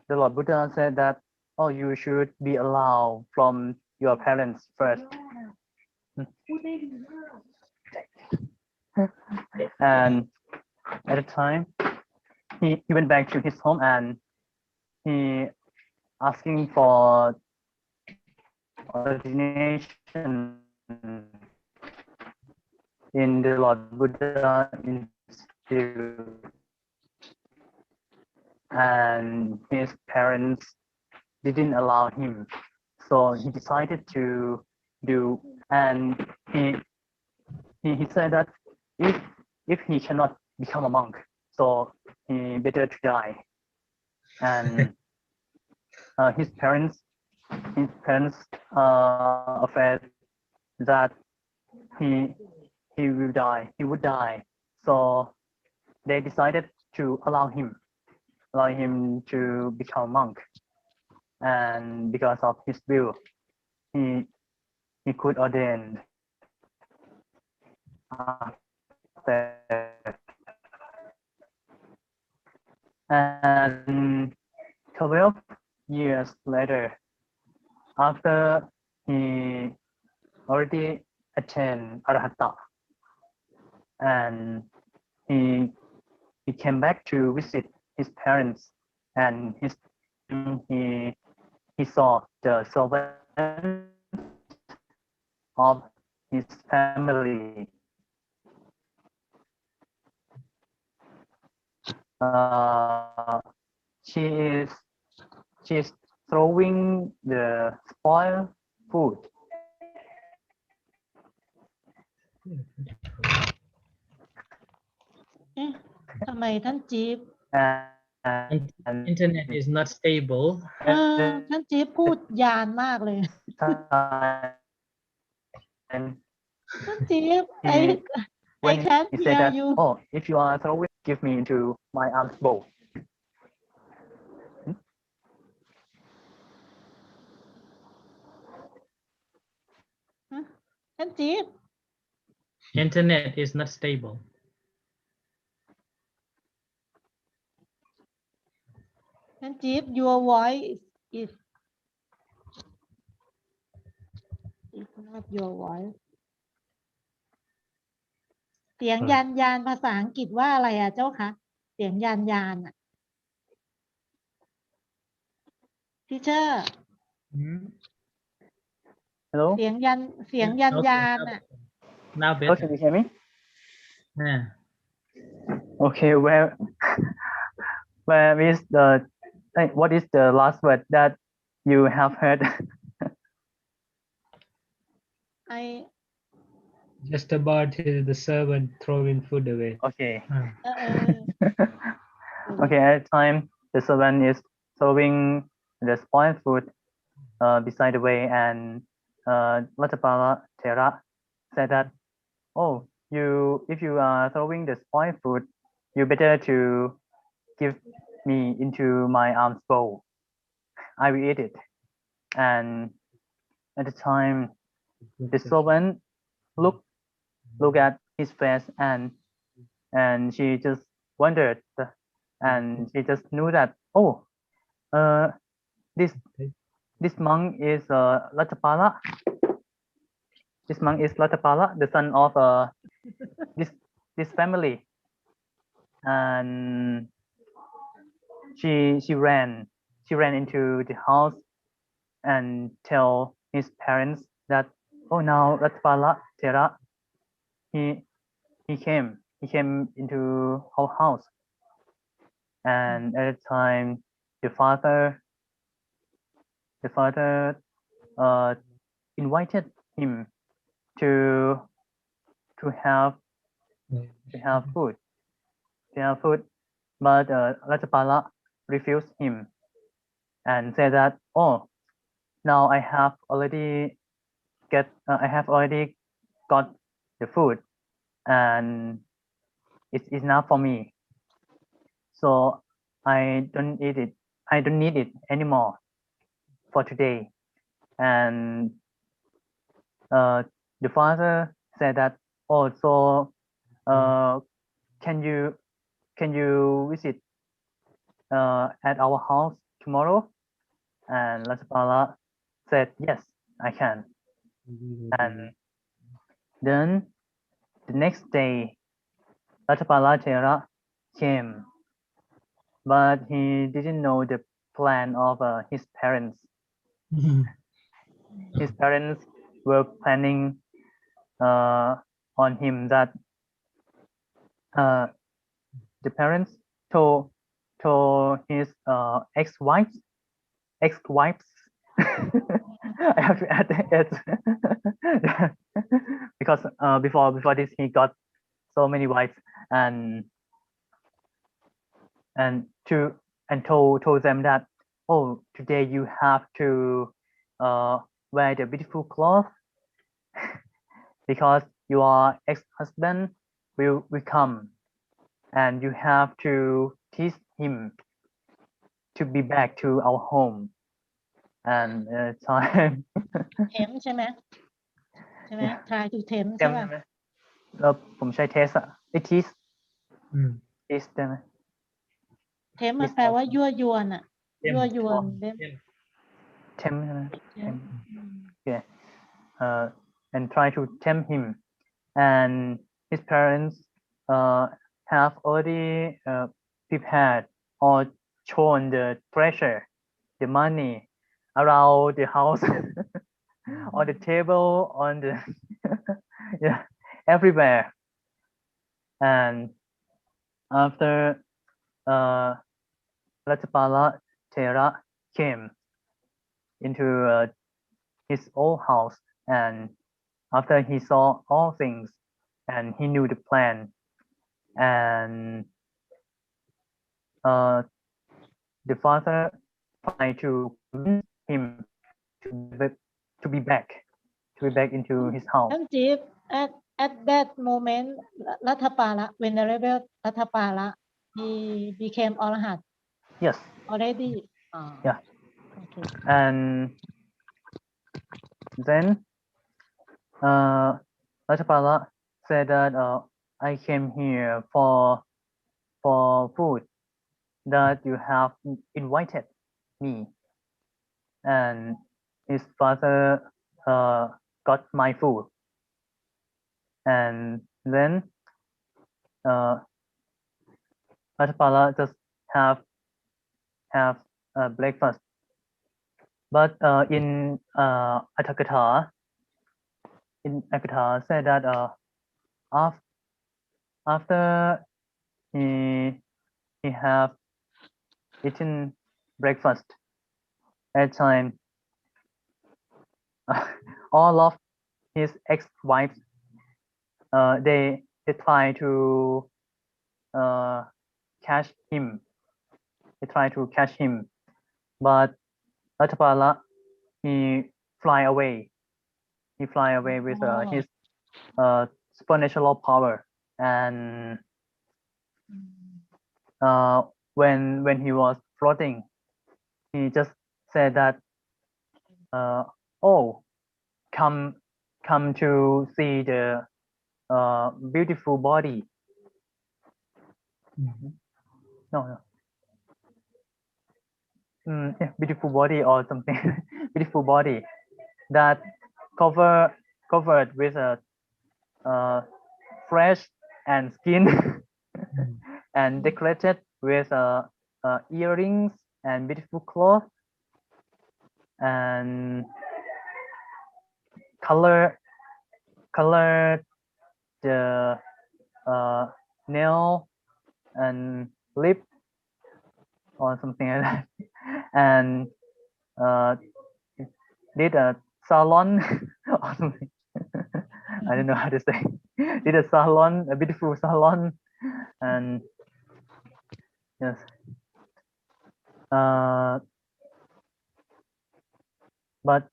the Lord Buddha said that, oh, you should be allowed from your parents first. And at the time, he went back to his home and he asking for ordination in the Lord Buddha Institute. And his parents didn't allow him, so he decided to do, and he said that if he cannot become a monk, so he better to die. And his parents afraid that he would die, so they decided to allow him to become a monk. And because of his will, he could ordain after. And 12 years later, after he already attained Arahata, and he came back to visit his parents, and he saw the servant of his family. She is throwing the spoiled food. เอ๊ะทำไมท่านจี๊บ And Internet is not stable. ท่านจี๊บพูดยานมากเลย and ท่านจี๊บI when can't he said hear that, you oh, if you are throwing, give me into my arms bowl. ท่านจี๊บ Internet is not stable.ท่านจี๊บ your voice is not your voice เสียงยานภาษาอังกฤษว่าอะไรอ่ะเจ้าคะเสียงยานอ่ะทีเชอร์ Hello? เสียงยานอ่ะ Now Oh, better. can you hear me? Yeah. Okay, where is what is the last word that you have heard? I Just about the servant throwing food away. Okay. เออ Okay, at the time the servant is throwing the spoiled food beside the way, and Latapala Thera said that, oh, if you are throwing the spoiled food, you better to give me into my arms bowl. I will eat it. And at the time, the servant look at his face, and she just wondered, and she just knew that, oh, this monk is Latapala. This monk is Latapala, the son of this family. And she ran into the house and tell his parents that, oh, now Latapala Thera, he came into our house. And at the time, the father invited him to have food, but Latapala refused him and said that, oh, now I have already got the food, and it's enough for me, so I don't need it anymore for today. And the father said that, oh, so can you visit at our house tomorrow? And Latapala said, yes, I can. And then the next day, Latapala Thera came, but he didn't know the plan of his parents. His parents were planning on him that the parents told his ex-wives. I have to add it because before this he got so many wives, and told them that, oh, today you have to wear the beautiful cloth because your ex-husband will come, and you have to teach him to be back to our home. And time เทมใช่ไหม try to เทม เต็ ใช่ ม ป่ะ ใช่ไหมแล้วผมใช้ test อะไอ้ teach ได้ไหม เทมมันแปลว่ายั่วยวนอ่ะ Tem. ยั่วยวนเล่น tempt ใช่ไหม เทม okay. And try to tempt him, and his parents have already prepared or shown the treasure, the money around the house, on the table, on the yeah, everywhere. And after Latapala Thera came into his old house, and after he saw all things and he knew the plan, and the father tried to convince him to be back into his house. ท่านจีฟ at that moment รัฐปาละ venerable รัฐปาละ he became Arhat Yes. already Yeah. okay. And then Ratapala said that I came here for food that you have invited me, and his father got my food, and then Ratapala just have breakfast. But in Adhitthana said that after he have eaten breakfast, at time all of his ex-wives they try to catch him. They try to catch him, but Ratapala he fly away he fly away with his supernatural power. And when he was floating, he just said that, oh, come to see the beautiful body. No. Yeah, beautiful body or something. Beautiful body that covered with a flesh and skin and decorated with earrings and beautiful clothes and color the nail and lip or something like that, and did a salon or something. I don't know how to say. Did a salon, a beautiful salon, and yes. But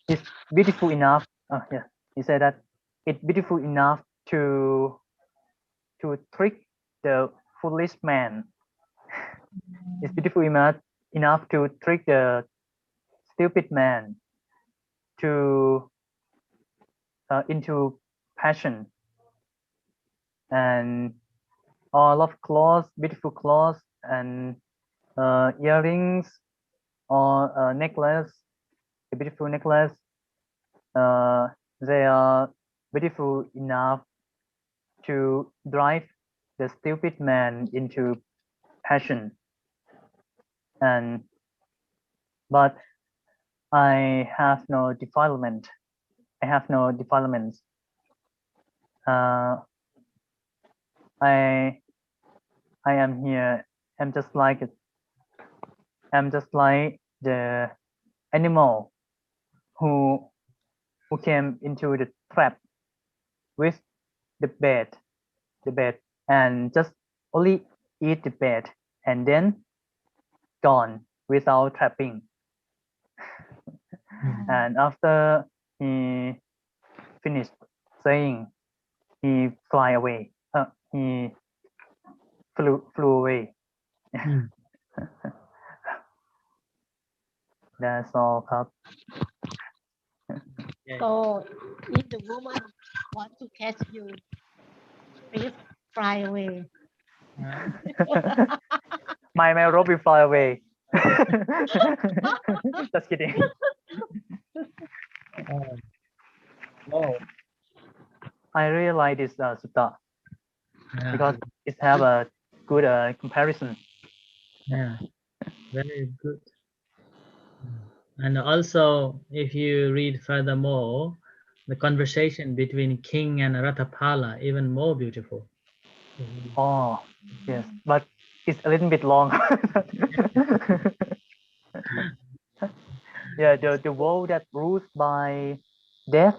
it's beautiful enough. Yeah, he said that it's beautiful enough to trick the foolish man. It's beautiful enough to trick the stupid man to into passion. And all of clothes, beautiful clothes and earrings or necklace, a beautiful necklace, they are beautiful enough to drive the stupid man into passion. And but I have no defilement. I have no defilements. I am here. I'm just like the animal who came into the trap with the bed and just only eat the bed and then gone without trapping. And after he finished saying, he fly away. He flew away. That's all,ครับ. So if the woman want to catch you, please fly away. My rope will fly away. Just kidding. I really like this sutta because it have a good comparison. Yeah, very good. And also, if you read furthermore, the conversation between King and Ratapala even more beautiful. Oh, yes, but it's a little bit long. Yeah, the world that rules by death,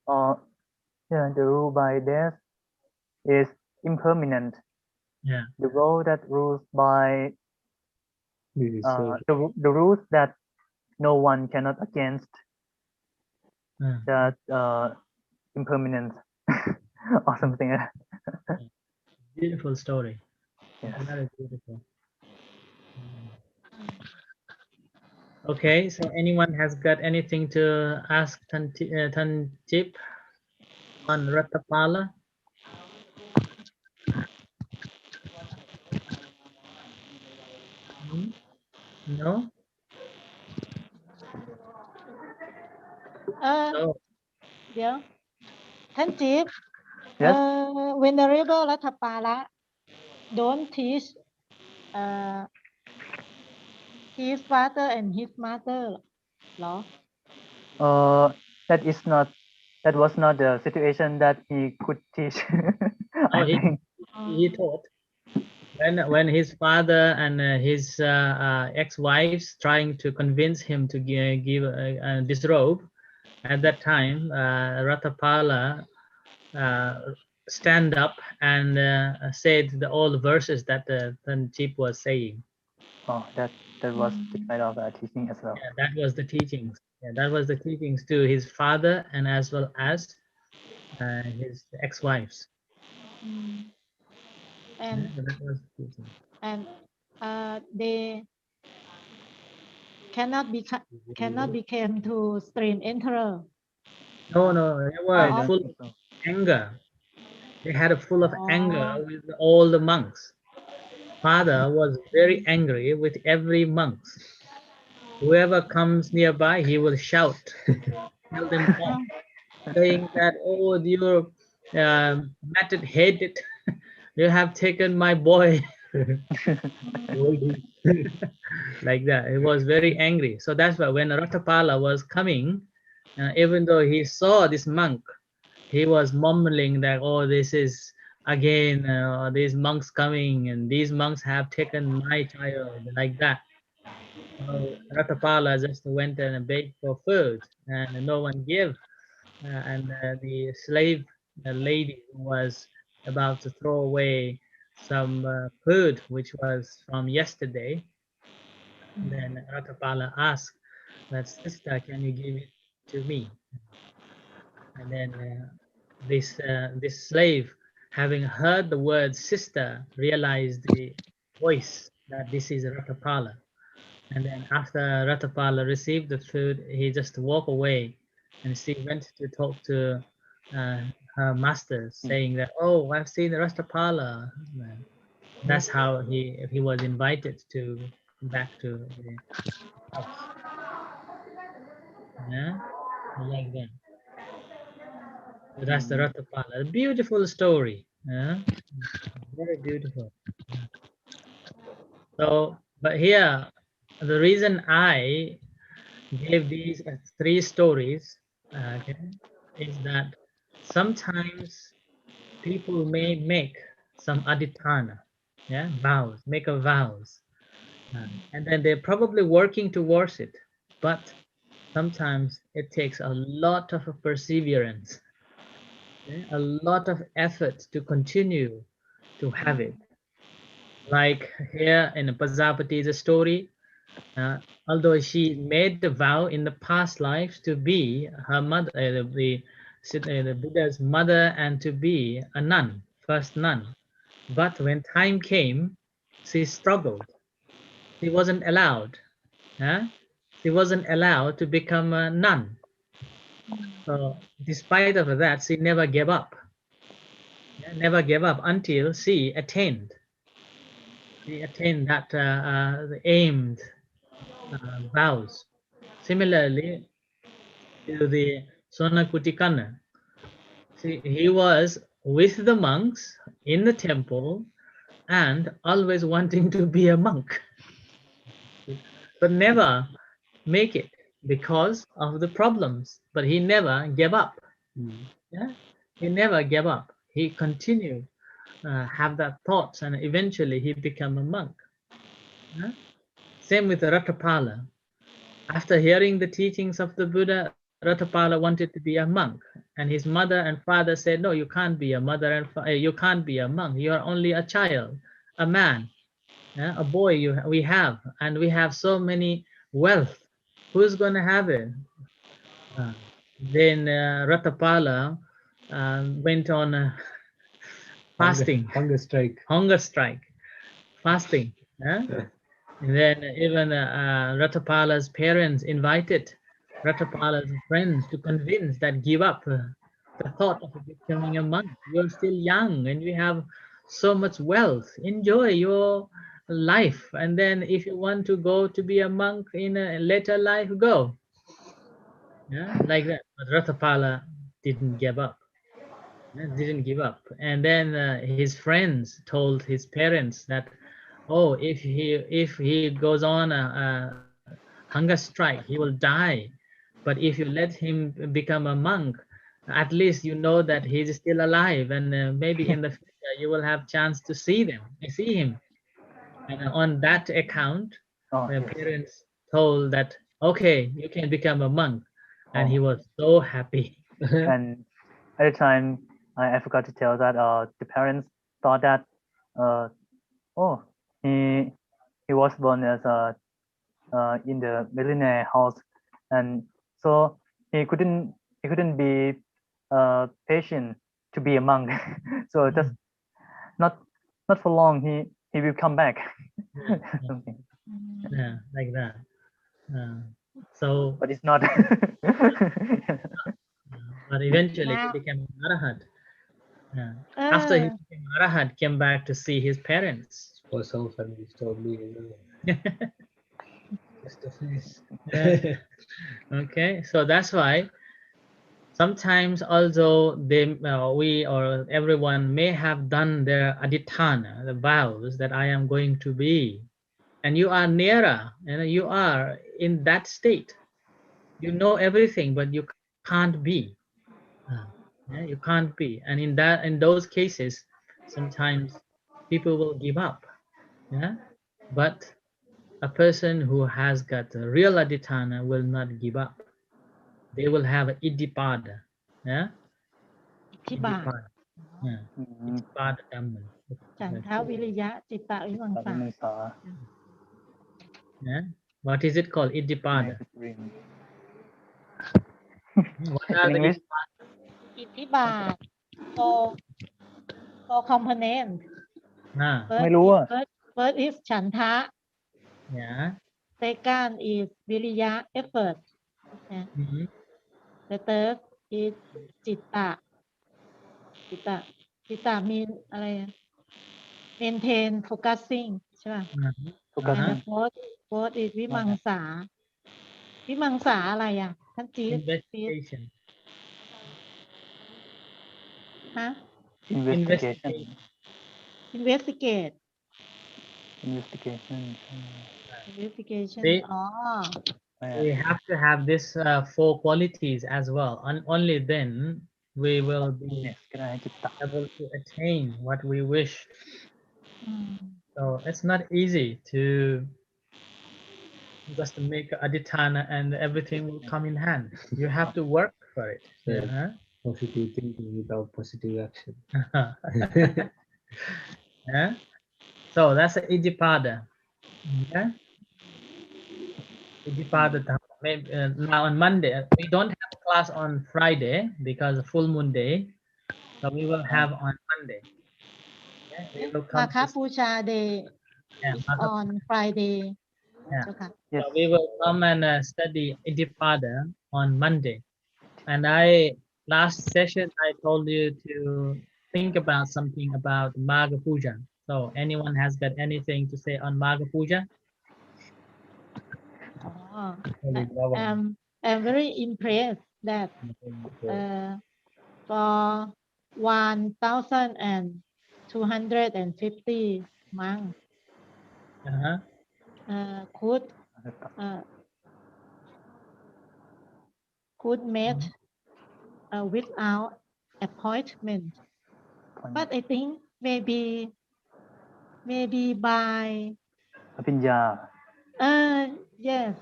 the rule by death is impermanent. Yeah. The world that rules by the rules that no one cannot against, that impermanent or something. Beautiful story. Yes. Very beautiful. Okay, so anyone has got anything to ask Tanjip on Ratapala? No? So, Yeah. Tanjip, Yes. Venerable Ratthapala don't teach his father and his mother, no? That was not the situation that he could teach. I think. he taught when his father and his ex-wives trying to convince him to give disrobe. At that time, Ratapala stand up and said all the verses that Tanjip was saying. Oh, that was the kind of teaching as well. Yeah, that was the teachings. Yeah, that was the teachings to his father and as well as his ex-wives. And Yeah, that was the teaching. and they cannot become to stream emperor. No, no, they Or were I don't full think of so. anger. They had a full of anger oh, with all the monks. Father was very angry with every monk. Whoever comes nearby, he will shout, tell them off, saying that, oh, you're matted headed, you have taken my boy. Like that. He was very angry. So that's why when Ratapala was coming, even though he saw this monk, he was mumbling that, oh, this is again these monks coming, and these monks have taken my child, like that. So Ratapala just went and begged for food, and no one gave. And the slave lady was about to throw away some food which was from yesterday. Then Ratapala asked that, sister, can you give it to me? And then this slave, having heard the word sister, realized the voice that this is Ratapala. And then after Ratapala received the food, he just walked away, and she went to talk to uh, her master, saying that, oh, I've seen Ratapala. That's how he was invited to come back to the house. Yeah, like that. So that's the Mm, Ratapala. A beautiful story. Yeah, very beautiful. So, but here, the reason I gave these three stories, okay, is that sometimes people may make some adhitthana, yeah, vows, make a vows, and then they're probably working towards it, but sometimes it takes a lot of perseverance, yeah, a lot of effort to continue to have it. Like here in Pajapati's story, Uh, although she made the vow in the past lives to be her mother, the Buddha's mother, and to be a nun, first nun. But when time came, she struggled. She wasn't allowed. Huh? She wasn't allowed to become a nun. So, despite of that, she never gave up. Yeah, never gave up until she attained. She attained that the aimed vows. Similarly, to the Sonakutikana. See, he was with the monks in the temple and always wanting to be a monk, but never make it because of the problems. But he never gave up. Yeah, he never gave up. He continued have that thoughts, and eventually he became a monk. Yeah? Same with Ratapala. After hearing the teachings of the Buddha, Ratapala wanted to be a monk, and his mother and father said, "No, you can't be a mother and you can't be a monk. You are only a child, a man, a boy. We have, and we have so many wealth. Who's going to have it?" Uh, then Ratapala went on fasting, hunger strike, fasting. And then even Ratapala's parents invited Ratapala's friends to convince that give up the thought of becoming a monk. You're still young and you have so much wealth. Enjoy your life. And then if you want to go to be a monk in a later life, go. Yeah, like that. But Ratapala didn't give up. Didn't give up. And then his friends told his parents that, oh, if he goes on a hunger strike, he will die. But if you let him become a monk, at least you know that he's still alive, and maybe in the future you will have chance to see him. And on that account, oh, the yes. parents told that, okay, you can become a monk, and he Oh, was so happy. and at the time, I forgot to tell that the parents thought that uh, oh, he was born as a in the millionaire house, and so he couldn't be patient to be a monk. So just not for long he will come back. Something. Yeah, like that. So, But it's not. but eventually he Now, became an arahant. After he became arahant, came back to see his parents. For some families told me, just a face. Yeah. Okay, so that's why sometimes, although we or everyone may have done their adhitthana, the vows that I am going to be, and you are nearer, and you are in that state. You know everything, but you can't be. Yeah, you can't be, and in those cases, sometimes people will give up. Yeah, but a person who has got a real adhitthana will not give up. They will have a iddipada. Yeah, ที่บาท iddipada. Yeah, iddipada dhamma. ฉันทาวิริยะจิตตวิมังสา Yeah, what is it called? Iddipada. What In are the English? iddipada? อิทธิบาท for component Ah, ไม่รู้อ่ะ first is ฉันทะ yeah. second is วิริยะ effort Mhm. the third is จิตตะ mean อะไร maintain focusing ใช่ป่ะ and the fourth is วิมังสา วิมังสาอะไรอ่ะ ท่านจีด Investigation. ฮะ Investigation. investigate Investigation. See? We have to have this 4 qualities as well, and only then we will be able to attain what we wish. So it's not easy to just make adhitthana and everything will come in hand. You have to work for it. Yeah. Positive thinking without positive action. Yeah. So that's a iddipada. Yeah. Iddipada dhamma. Maybe, now on Monday, we don't have class on Friday because full moon day. So we will have on Monday. Yeah, we will มา come คบูชา day yeah, is on Friday yeah. เจ้าค่ะ So we will come and study Iddipada on Monday. And last session I told you to think about something about Magha Puja. So anyone has got anything to say on Magha Puja? I'm very impressed that for 1,250 monks could meet without appointment. But I think maybe by อภิญญา yes.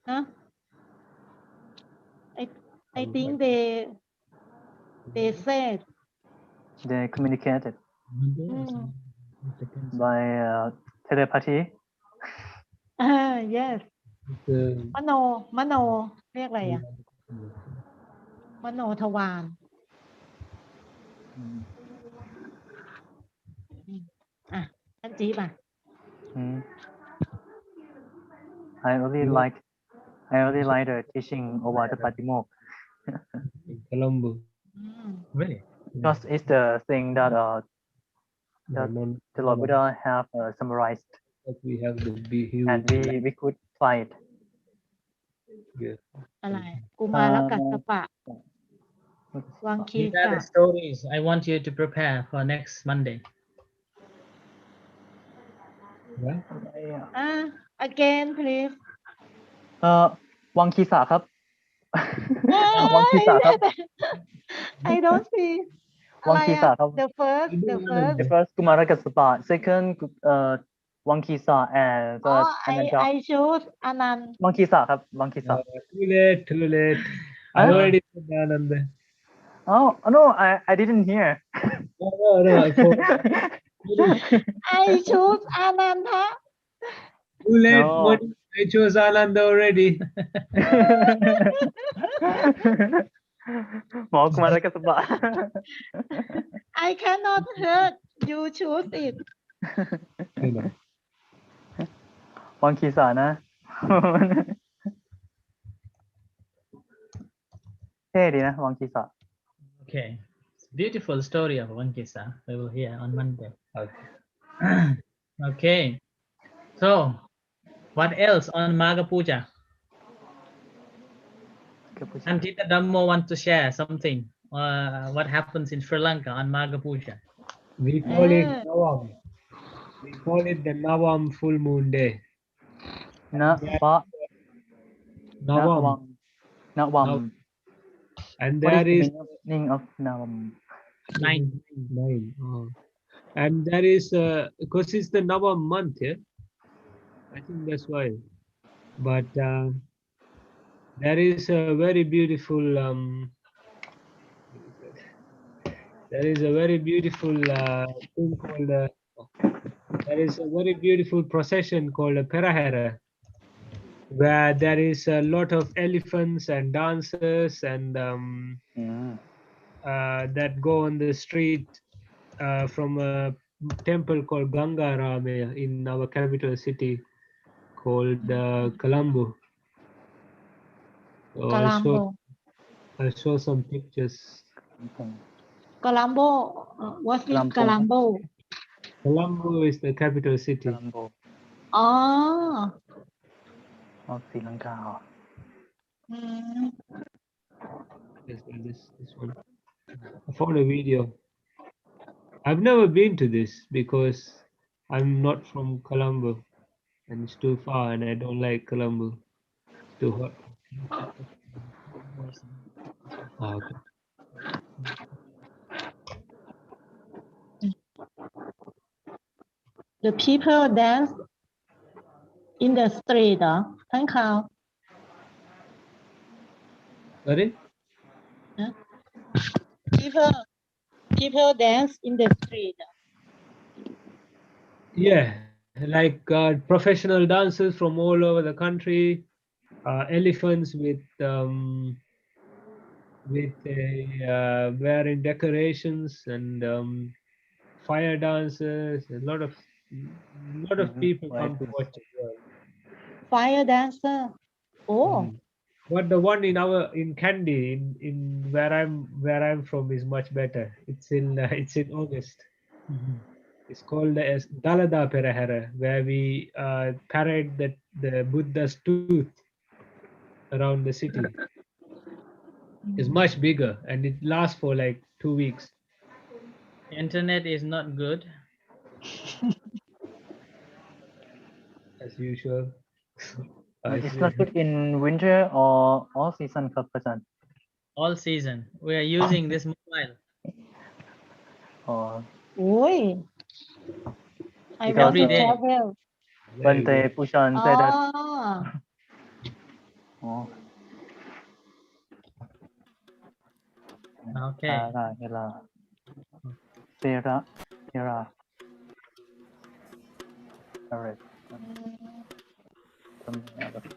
Huh? I think they said they communicated by telepathy. Yes. มโนเรียกอะไรอ่ะ มโนทวาร ท่านจี๊บอ่ะ I really like the teaching over the Patimok. Colombo. Really? Because it's the thing that the Lord Buddha have summarized. That we have the and we could try it. อะไร กุมารกัสสปะ วังคี These สะ are the stories I want you to prepare for next Monday. again please วังคีสะครับ วังคีสะครับ I don't see วังคีสะครับ the first กุมารกัสสปะ second วังคีสะ and I choose อนันต์ วังคีสะครับวังคีสะ Too late. I already said Ananda. Oh no, I didn't hear. No. I choose อนันทะ Too late, No. Moni. I chose Ananda already. Mau kemana ke sebab? I cannot hurt you choose it. I know. วังคีสานะ เท่ดีนะวังคีสา Okay. It's a beautiful story of Vankisa. We will hear on Monday. Okay. Okay. So, what else on Maga Puja? คือผู้ชาย Antita Dhammo want to share something. What happens in Sri Lanka on Maga Puja? We call it Ah. Nawam. We call it the Nawam full moon day. นะวะนะวั Nawam. งนะวัม And What is there the is meaning of นะวัม Nine. 9. Oh. And there is, because it's the Nawam month, yeah? I think that's why. But there is a very beautiful, there is a very beautiful thing called, there is a very beautiful procession called a Perahera, where there is a lot of elephants and dancers and อืม that go on the street from a temple called Ganga Rame in our capital city called Colombo. So Colombo. I saw some pictures. Colombo. What is Colombo. Colombo? Colombo is the capital โค city. ลัมโบ Oh. ออกศรีลังกาเหรอ Mm. This one. I found a video. I've never been to this because I'm not from Colombo and it's too far and I don't like Colombo. It's too hot. Ah, okay. The people dance in the street เหรอท่านข่าว Sorry? People dance in the street. Yeah, like professional dancers from all over the country, elephants with wearing decorations and fire dancers. A lot of people come to watch as well. Fire dancer. Oh. But the one in Kandy in where I'm from is much better. It's in August. It's called as Dalada Perahera, where we parade the Buddha's tooth around the city. It's much bigger and it lasts for like 2 weeks. Internet is not good. As usual. It's not good in winter or all season ครับอาจารย์ All season. We are using this mobile. อ๋อ Ui. I Because, want to Every day. travel. when they push on say that Oh. อ๋อ Okay. เฮลาเซระเฮรา alright something else.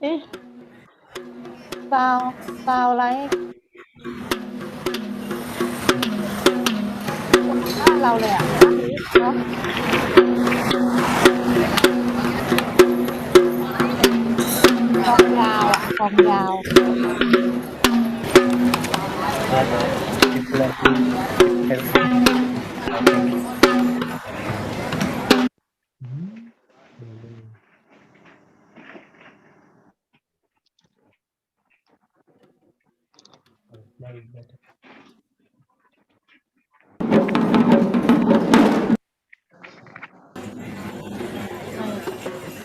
Ê. Sao lấy บ้านเราเลยอ่ะบ้านนี้เนาะความยาวอ่ะความยาว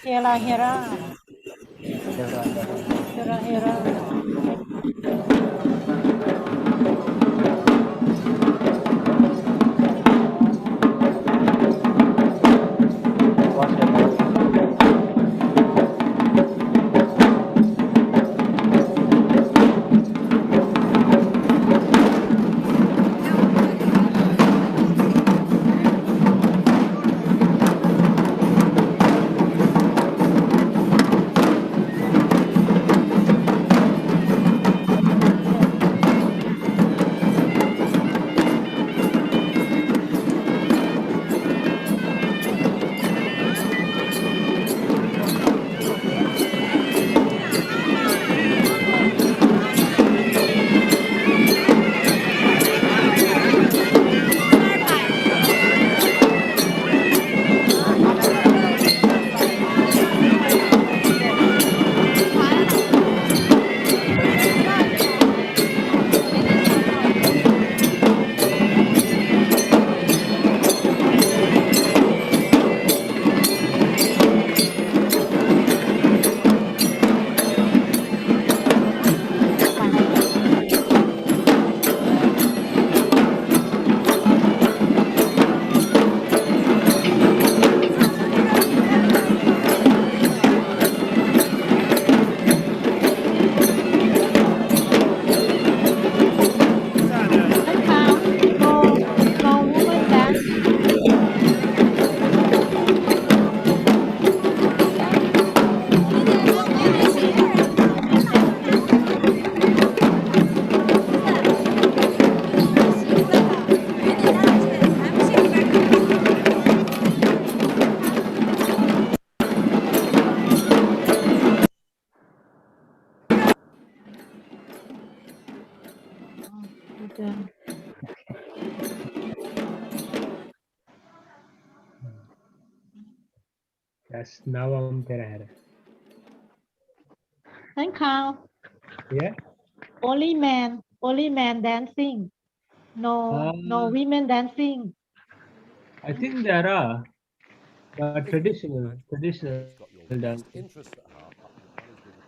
เฮราเฮราเฮราเฮรา What's your name? Yeah. That's Navam Perera. Then Carl, Yeah. only man dancing. No women dancing. I think there are, but traditional It's got your dancing. best interests at heart, your management.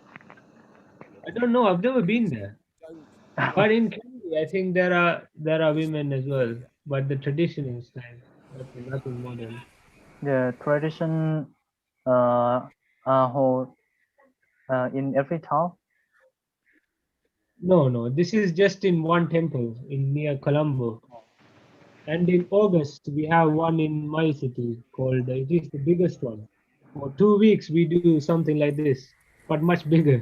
I don't know. I've never been there. Don't But in Canada, I think there are women as well. But the traditional style, nothing modern. The tradition hold in every town. No. This is just in one temple in near Colombo. And in August, we have one in my city called, it is the biggest one. For 2 weeks, we do something like this, but much bigger.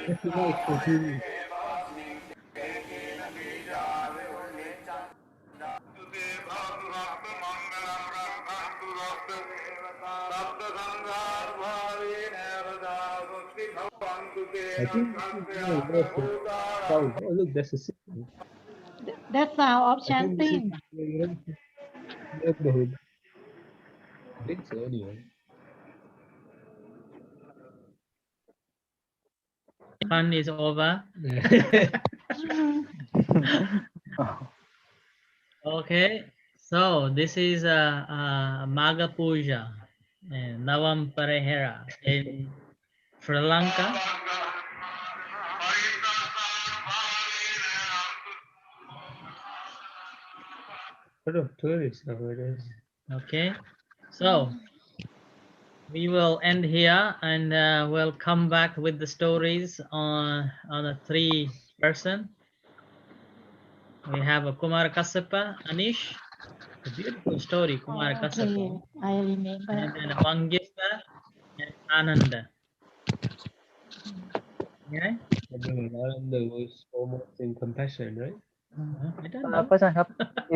Just nice for 2 weeks. I think this is more north and south. Oh, look, that's a city. That sound of I think this is chanting. the neighborhood. I think so, anyway. Fun is over. Okay, so this is Maga Puja and Navam Parehera in Sri Lanka. Lot of tourists nowadays. Okay, so we will end here and we'll come back with the stories on a three person. We have a Kumar Kassapa, Anish, a beautiful story, Kumar Oh, Kassapa, okay, I remember. and then Wangista and Ananda. Yeah, Nalanda was almost in compassion, right? I don't know. พระอาจารย์ครับ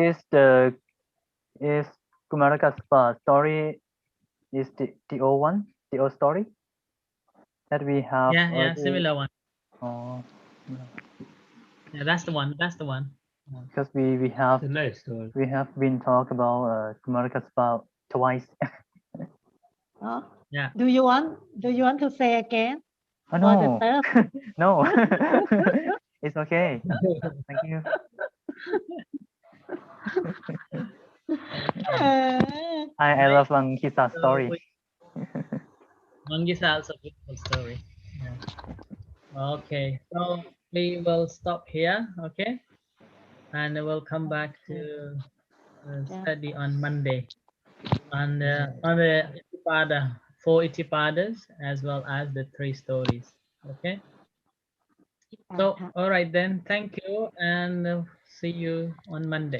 is Kumarakaspha story is the old one, the old story that we have Yeah, already. similar one. Oh, Yeah, that's the one. That's the one. because we have It's a nice story. we have been talk about Kumarakaspha twice. Oh, Yeah. do you want to say again? Oh, For the no, third? no, it's okay. Thank you. I love Lankisa So story. Mangisa also beautiful story. Yeah. Okay, so we will stop here. Okay, and we'll come back to study on Monday on the Itipada, 4 Itipadas as well as the 3 stories. Okay. So all right then. Thank you and see you on Monday.